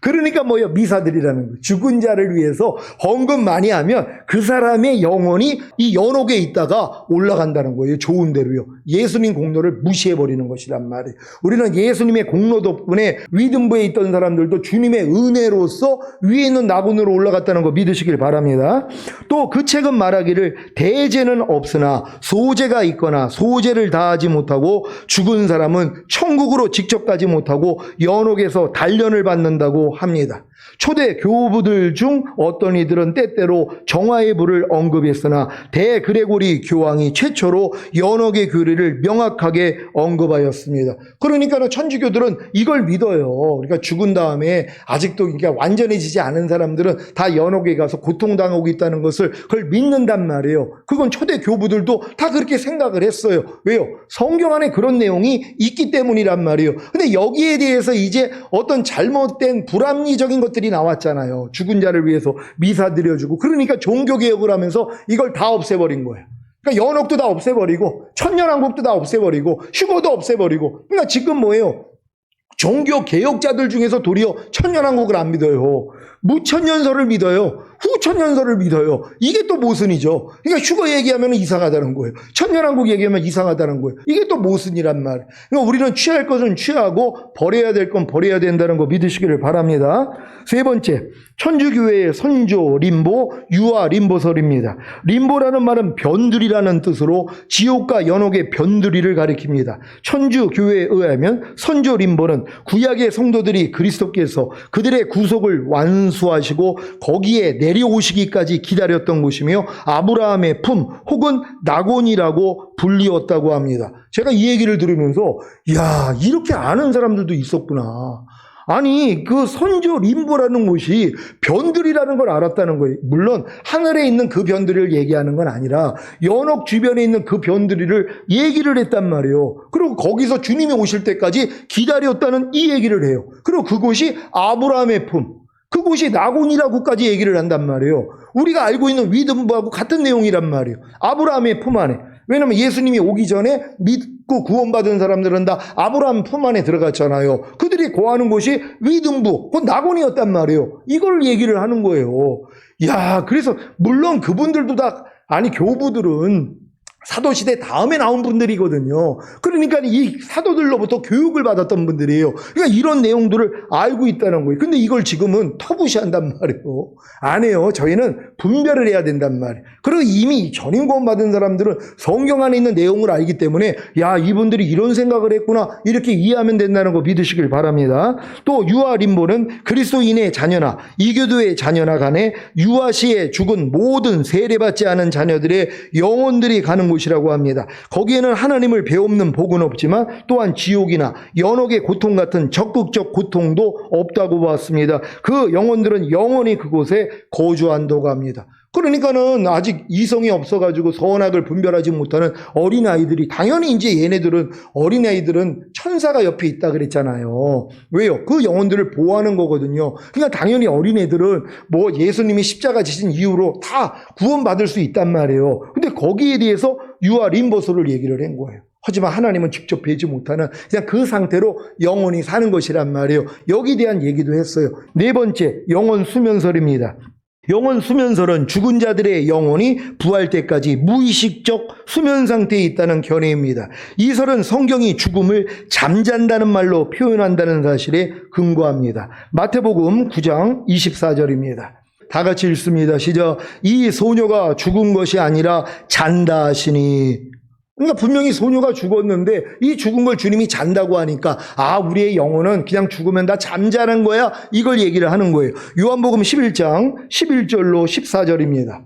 그러니까 뭐예요? 미사들이라는 거예요. 죽은 자를 위해서 헌금 많이 하면 그 사람의 영혼이 이 연옥에 있다가 올라간다는 거예요. 좋은 대로요. 예수님 공로를 무시해버리는 것이란 말이에요. 우리는 예수님의 공로 덕분에 위등부에 있던 사람들도 주님의 은혜로서 위에 있는 낙원으로 올라갔다는 거 믿으시길 바랍니다. 또 그 책은 말하기를 대죄는 없으나 소죄가 있거나 소죄를 다하지 못하고 죽은 사람은 천국으로 직접 가지 못하고 연옥에서 단련을 받는다고 합니다. 초대 교부들 중 어떤 이들은 때때로 정화의 불을 언급했으나 대그레고리 교황이 최초로 연옥의 교리를 명확하게 언급하였습니다. 그러니까 천주교들은 이걸 믿어요. 그러니까 죽은 다음에 아직도 그러니까 완전해지지 않은 사람들은 다 연옥에 가서 고통당하고 있다는 것을 그걸 믿는단 말이에요. 그건 초대 교부들도 다 그렇게 생각을 했어요. 왜요? 성경 안에 그런 내용이 있기 때문이란 말이에요. 근데 여기에 대해서 이제 어떤 잘못된 불합리적인 것들이 나왔잖아요. 죽은 자를 위해서 미사 드려주고. 그러니까 종교개혁을 하면서 이걸 다 없애버린 거예요. 그러니까 연옥도 다 없애버리고 천년왕국도 다 없애버리고 휴거도 없애버리고. 그러니까 지금 뭐예요? 종교개혁자들 중에서 도리어 천년왕국을 안 믿어요. 무천년설을 믿어요. 후천년설을 믿어요. 이게 또 모순이죠. 그러니까 휴거 얘기하면 이상하다는 거예요. 천년왕국 얘기하면 이상하다는 거예요. 이게 또 모순이란 말이에요. 그러니까 우리는 취할 것은 취하고 버려야 될 건 버려야 된다는 거 믿으시기를 바랍니다. 세 번째, 천주교회의 선조, 림보, 유아 림보설입니다. 림보라는 말은 변두리라는 뜻으로 지옥과 연옥의 변두리를 가리킵니다. 천주교회에 의하면 선조, 림보는 구약의 성도들이 그리스도께서 그들의 구속을 완수하시고 거기에 내려오시기까지 기다렸던 곳이며 아브라함의 품 혹은 낙원이라고 불리웠다고 합니다. 제가 이 얘기를 들으면서 야, 이렇게 아는 사람들도 있었구나. 아니 그 선조 림보라는 곳이 변두리라는 걸 알았다는 거예요. 물론 하늘에 있는 그 변두리를 얘기하는 건 아니라 연옥 주변에 있는 그 변두리를 얘기를 했단 말이에요. 그리고 거기서 주님이 오실 때까지 기다렸다는 이 얘기를 해요. 그리고 그곳이 아브라함의 품, 그곳이 낙원이라고까지 얘기를 한단 말이에요. 우리가 알고 있는 위든부하고 같은 내용이란 말이에요. 아브라함의 품 안에. 왜냐하면 예수님이 오기 전에 믿고 구원받은 사람들은 다 아브라함 품 안에 들어갔잖아요. 그들이 거하는 곳이 위든부, 곧 낙원이었단 말이에요. 이걸 얘기를 하는 거예요. 야, 그래서 물론 그분들도 다, 아니 교부들은 사도시대 다음에 나온 분들이거든요. 그러니까 이 사도들로부터 교육을 받았던 분들이에요. 그러니까 이런 내용들을 알고 있다는 거예요. 근데 이걸 지금은 터부시한단 말이에요. 안 해요. 저희는 분별을 해야 된단 말이에요. 그리고 이미 전인구원 받은 사람들은 성경 안에 있는 내용을 알기 때문에 야, 이분들이 이런 생각을 했구나, 이렇게 이해하면 된다는 거 믿으시길 바랍니다. 또 유아 림보는 그리스도인의 자녀나 이교도의 자녀나 간에 유아시에 죽은 모든 세례받지 않은 자녀들의 영혼들이 가는 곳이라고 합니다. 거기에는 하나님을 배없는 복은 없지만 또한 지옥이나 연옥의 고통 같은 적극적 고통도 없다고 보았습니다. 그 영혼들은 영원히 그곳에 거주한다고 합니다. 그러니까는 아직 이성이 없어가지고 선악을 분별하지 못하는 어린아이들이, 당연히 이제 얘네들은, 어린아이들은 천사가 옆에 있다 그랬잖아요. 왜요? 그 영혼들을 보호하는 거거든요. 그러니까 당연히 어린애들은 뭐 예수님이 십자가 지신 이후로 다 구원받을 수 있단 말이에요. 근데 거기에 대해서 유아 림보서를 얘기를 한 거예요. 하지만 하나님은 직접 뵈지 못하는 그냥 그 상태로 영원히 사는 것이란 말이에요. 여기에 대한 얘기도 했어요. 네 번째, 영원 수면설입니다. 영원 수면설은 죽은 자들의 영혼이 부활 때까지 무의식적 수면 상태에 있다는 견해입니다. 이 설은 성경이 죽음을 잠잔다는 말로 표현한다는 사실에 근거합니다. 마태복음 9장 24절입니다. 다 같이 읽습니다. 시작. 이 소녀가 죽은 것이 아니라 잔다 하시니. 그러니까 분명히 소녀가 죽었는데 이 죽은 걸 주님이 잔다고 하니까 아, 우리의 영혼은 그냥 죽으면 다 잠자는 거야, 이걸 얘기를 하는 거예요. 요한복음 11장 11절로 14절입니다.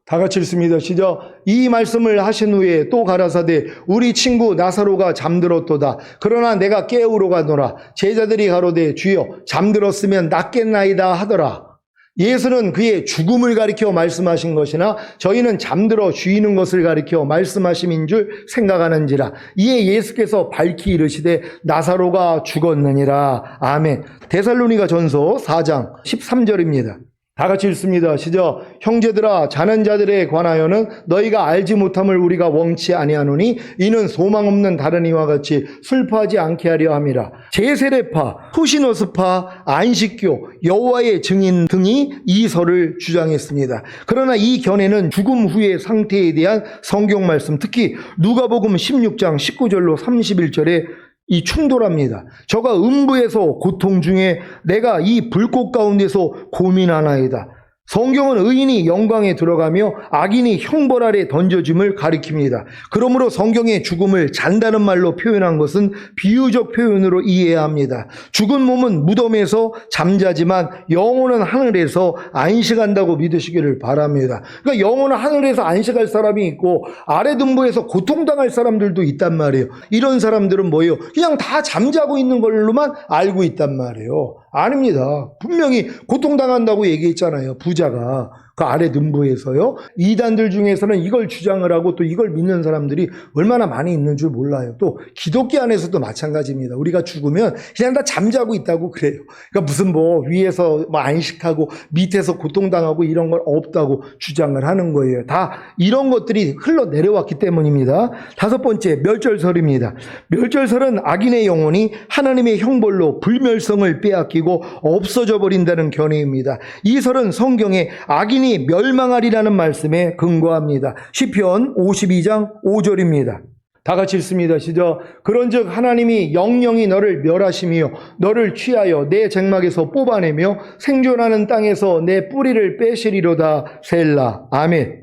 다 같이 읽습니다. 시작. 이 말씀을 하신 후에 또 가라사대 우리 친구 나사로가 잠들었도다. 그러나 내가 깨우러 가노라. 제자들이 가로되 주여 잠들었으면 낫겠나이다 하더라. 예수는 그의 죽음을 가리켜 말씀하신 것이나 저희는 잠들어 쉬는 것을 가리켜 말씀하심인 줄 생각하는지라. 이에 예수께서 밝히 이르시되 나사로가 죽었느니라. 아멘. 데살로니가 전서 4장 13절입니다. 다 같이 읽습니다. 시작. 형제들아, 자는 자들에 관하여는 너희가 알지 못함을 우리가 원치 아니하노니 이는 소망 없는 다른 이와 같이 슬퍼하지 않게 하려 함이라. 제세례파, 후시노스파, 안식교, 여호와의 증인 등이 이 설을 주장했습니다. 그러나 이 견해는 죽음 후의 상태에 대한 성경 말씀, 특히 누가복음 16장 19절로 31절에 이 충돌합니다. 저가 음부에서 고통 중에 내가 이 불꽃 가운데서 고민하나이다. 성경은 의인이 영광에 들어가며 악인이 형벌 아래 던져짐을 가리킵니다. 그러므로 성경의 죽음을 잔다는 말로 표현한 것은 비유적 표현으로 이해해야 합니다. 죽은 몸은 무덤에서 잠자지만 영혼은 하늘에서 안식한다고 믿으시기를 바랍니다. 그러니까 영혼은 하늘에서 안식할 사람이 있고 아래 등부에서 고통당할 사람들도 있단 말이에요. 이런 사람들은 뭐예요? 그냥 다 잠자고 있는 걸로만 알고 있단 말이에요. 아닙니다. 분명히 고통당한다고 얘기했잖아요. 부자가 그 아래 등부에서요. 이단들 중에서는 이걸 주장을 하고 또 이걸 믿는 사람들이 얼마나 많이 있는 줄 몰라요. 또 기독교 안에서도 마찬가지입니다. 우리가 죽으면 그냥 다 잠자고 있다고 그래요. 그러니까 무슨 뭐 위에서 뭐 안식하고 밑에서 고통당하고 이런 건 없다고 주장을 하는 거예요. 다 이런 것들이 흘러내려왔기 때문입니다. 다섯 번째, 멸절설입니다. 멸절설은 악인의 영혼이 하나님의 형벌로 불멸성을 빼앗기고 없어져 버린다는 견해입니다. 이 설은 성경에 악인이 멸망하리라는 말씀에 근거합니다. 시편 52장 5절입니다. 다 같이 읽습니다. 시작. 그런즉 하나님이 영영이 너를 멸하시며 너를 취하여 내 장막에서 뽑아내며 생존하는 땅에서 내 뿌리를 빼시리로다. 셀라. 아멘.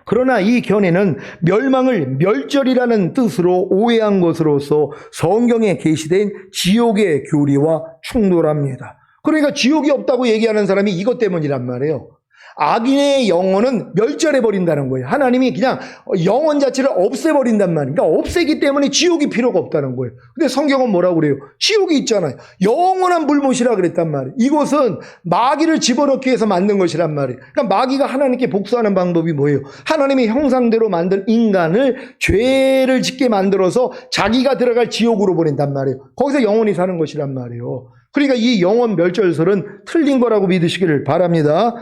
그러나 이 견해는 멸망을 멸절이라는 뜻으로 오해한 것으로서 성경에 게시된 지옥의 교리와 충돌합니다. 그러니까 지옥이 없다고 얘기하는 사람이 이것 때문이란 말이에요. 악인의 영혼은 멸절해버린다는 거예요. 하나님이 그냥 영혼 자체를 없애버린단 말이에요. 그러니까 없애기 때문에 지옥이 필요가 없다는 거예요. 근데 성경은 뭐라고 그래요? 지옥이 있잖아요. 영원한 불못이라 그랬단 말이에요. 이것은 마귀를 집어넣기 위해서 만든 것이란 말이에요. 그러니까 마귀가 하나님께 복수하는 방법이 뭐예요? 하나님의 형상대로 만든 인간을 죄를 짓게 만들어서 자기가 들어갈 지옥으로 보낸단 말이에요. 거기서 영원히 사는 것이란 말이에요. 그러니까 이 영원 멸절설은 틀린 거라고 믿으시기를 바랍니다.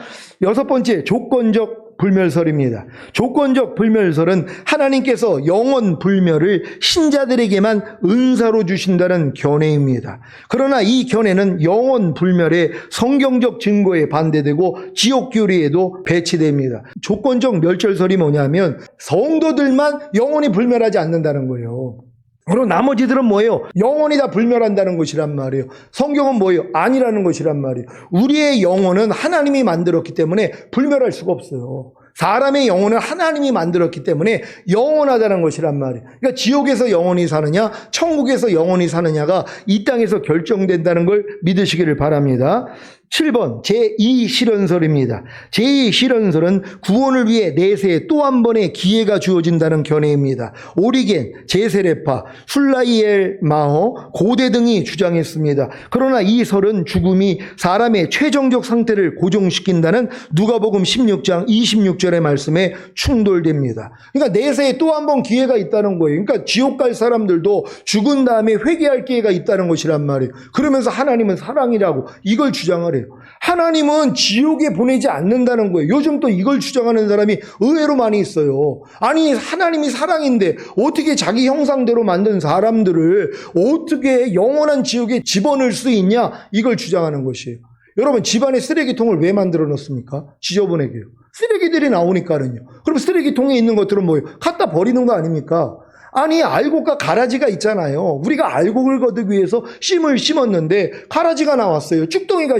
여섯 번째, 조건적 불멸설입니다. 조건적 불멸설은 하나님께서 영원 불멸을 신자들에게만 은사로 주신다는 견해입니다. 그러나 이 견해는 영원 불멸의 성경적 증거에 반대되고 지옥 교리에도 배치됩니다. 조건적 멸절설이 뭐냐면 성도들만 영원히 불멸하지 않는다는 거예요. 그리고 나머지들은 뭐예요? 영원히 다 불멸한다는 것이란 말이에요. 성경은 뭐예요? 아니라는 것이란 말이에요. 우리의 영혼은 하나님이 만들었기 때문에 불멸할 수가 없어요. 사람의 영혼은 하나님이 만들었기 때문에 영원하다는 것이란 말이에요. 그러니까 지옥에서 영원히 사느냐, 천국에서 영원히 사느냐가 이 땅에서 결정된다는 걸 믿으시기를 바랍니다. 7번 제2실현설입니다. 제2실현설은 구원을 위해 내세에 또 한 번의 기회가 주어진다는 견해입니다. 오리겐, 제세레파, 술라이엘 마허, 고대 등이 주장했습니다. 그러나 이 설은 죽음이 사람의 최종적 상태를 고정시킨다는 누가복음 16장 26절의 말씀에 충돌됩니다. 그러니까 내세에 또 한 번 기회가 있다는 거예요. 그러니까 지옥 갈 사람들도 죽은 다음에 회개할 기회가 있다는 것이란 말이에요. 그러면서 하나님은 사랑이라고 이걸 주장을 해요. 하나님은 지옥에 보내지 않는다는 거예요. 요즘 또 이걸 주장하는 사람이 의외로 많이 있어요. 아니 하나님이 사랑인데 어떻게 자기 형상대로 만든 사람들을 어떻게 영원한 지옥에 집어넣을 수 있냐, 이걸 주장하는 것이에요. 여러분, 집안에 쓰레기통을 왜 만들어 놓습니까? 지저분하게요. 쓰레기들이 나오니까는요. 그럼 쓰레기통에 있는 것들은 뭐예요? 갖다 버리는 거 아닙니까? 아니 알곡과 가라지가 있잖아요. 우리가 알곡을 거두기 위해서 씨를 심었는데 가라지가 나왔어요. 쭉덩이가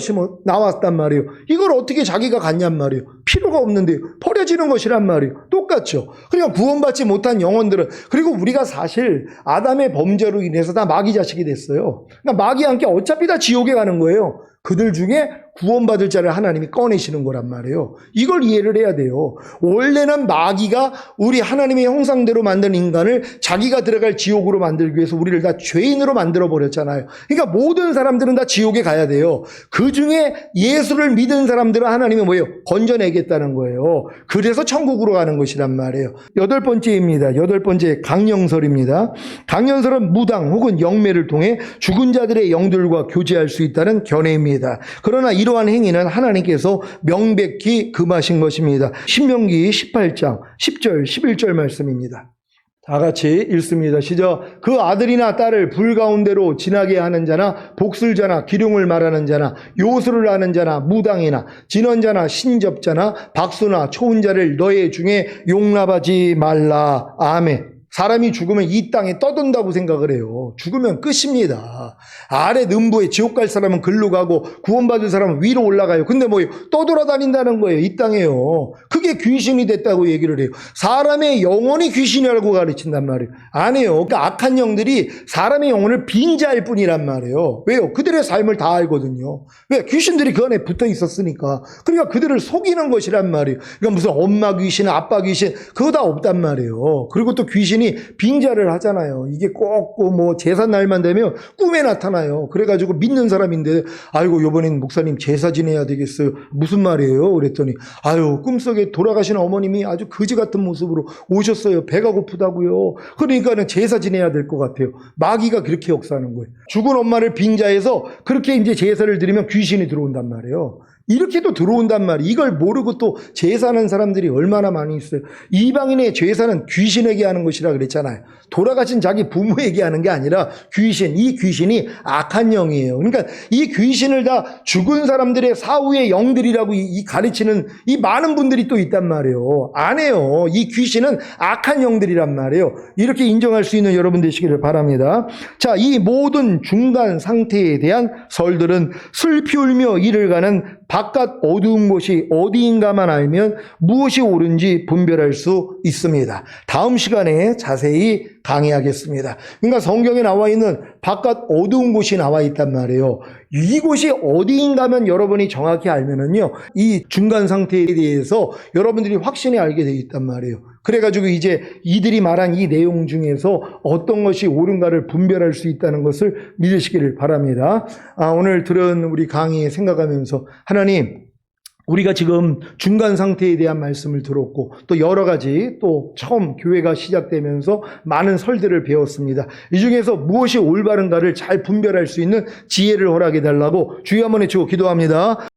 나왔단 말이에요. 이걸 어떻게 자기가 갖냔 말이에요. 필요가 없는데 버려지는 것이란 말이에요. 똑같죠. 그러니까 구원받지 못한 영혼들은, 그리고 우리가 사실 아담의 범죄로 인해서 다 마귀 자식이 됐어요. 그러니까 마귀와 함께 어차피 다 지옥에 가는 거예요. 그들 중에 구원받을 자를 하나님이 꺼내시는 거란 말이에요. 이걸 이해를 해야 돼요. 원래는 마귀가 우리 하나님의 형상대로 만든 인간을 자기가 들어갈 지옥으로 만들기 위해서 우리를 다 죄인으로 만들어버렸잖아요. 그러니까 모든 사람들은 다 지옥에 가야 돼요. 그 중에 예수를 믿은 사람들은 하나님이 뭐예요? 건져내겠다는 거예요. 그래서 천국으로 가는 것이란 말이에요. 여덟 번째입니다. 여덟 번째, 강령설입니다. 강령설은 무당 혹은 영매를 통해 죽은 자들의 영들과 교제할 수 있다는 견해입니다. 그러나 이러한 행위는 하나님께서 명백히 금하신 것입니다. 신명기 18장 10절 11절 말씀입니다. 다 같이 읽습니다. 시작. 그 아들이나 딸을 불 가운데로 지나게 하는 자나 복술자나 기륭을 말하는 자나 요술을 하는 자나 무당이나 진언자나 신접자나 박수나 초혼자를 너희 중에 용납하지 말라. 아멘. 사람이 죽으면 이 땅에 떠돈다고 생각을 해요. 죽으면 끝입니다. 아래 음부에 지옥 갈 사람은 글로 가고 구원받을 사람은 위로 올라가요. 근데 뭐예요? 떠돌아다닌다는 거예요. 이 땅에요. 그게 귀신이 됐다고 얘기를 해요. 사람의 영혼이 귀신이라고 가르친단 말이에요. 아니에요. 그러니까 악한 영들이 사람의 영혼을 빈자일 뿐이란 말이에요. 왜요? 그들의 삶을 다 알거든요. 왜? 귀신들이 그 안에 붙어 있었으니까. 그러니까 그들을 속이는 것이란 말이에요. 그러니까 무슨 엄마 귀신, 아빠 귀신, 그거 다 없단 말이에요. 그리고 또 귀신이 빙자를 하잖아요. 이게 꼭 뭐 제사 날만 되면 꿈에 나타나요. 그래가지고 믿는 사람인데, 아이고 요번엔 목사님 제사 지내야 되겠어요. 무슨 말이에요? 그랬더니 아유 꿈속에 돌아가신 어머님이 아주 거지 같은 모습으로 오셨어요. 배가 고프다고요. 그러니까는 제사 지내야 될 것 같아요. 마귀가 그렇게 역사하는 거예요. 죽은 엄마를 빙자해서 그렇게 이제 제사를 드리면 귀신이 들어온단 말이에요. 이렇게도 들어온단 말이에요. 이걸 모르고 또 제사하는 사람들이 얼마나 많이 있어요. 이방인의 제사는 귀신에게 하는 것이라 그랬잖아요. 돌아가신 자기 부모에게 하는 게 아니라 귀신, 이 귀신이 악한 영이에요. 그러니까 이 귀신을 다 죽은 사람들의 사후의 영들이라고 이 가르치는 이 많은 분들이 또 있단 말이에요. 안 해요. 이 귀신은 악한 영들이란 말이에요. 이렇게 인정할 수 있는 여러분 되시기를 바랍니다. 자, 이 모든 중간 상태에 대한 설들은 슬피 울며 이를 가는 바깥 어두운 곳이 어디인가만 알면 무엇이 옳은지 분별할 수 있습니다. 다음 시간에 자세히 강의하겠습니다. 그러니까 성경에 나와 있는 바깥 어두운 곳이 나와 있단 말이에요. 이곳이 어디인가면 여러분이 정확히 알면은요, 이 중간 상태에 대해서 여러분들이 확신이 알게 되어 있단 말이에요. 그래가지고 이제 이들이 말한 이 내용 중에서 어떤 것이 옳은가를 분별할 수 있다는 것을 믿으시기를 바랍니다. 오늘 들은 우리 강의 생각하면서 하나님, 우리가 지금 중간 상태에 대한 말씀을 들었고 또 여러 가지 또 처음 교회가 시작되면서 많은 설들을 배웠습니다. 이 중에서 무엇이 올바른가를 잘 분별할 수 있는 지혜를 허락해 달라고 주여 한번 외치고 기도합니다.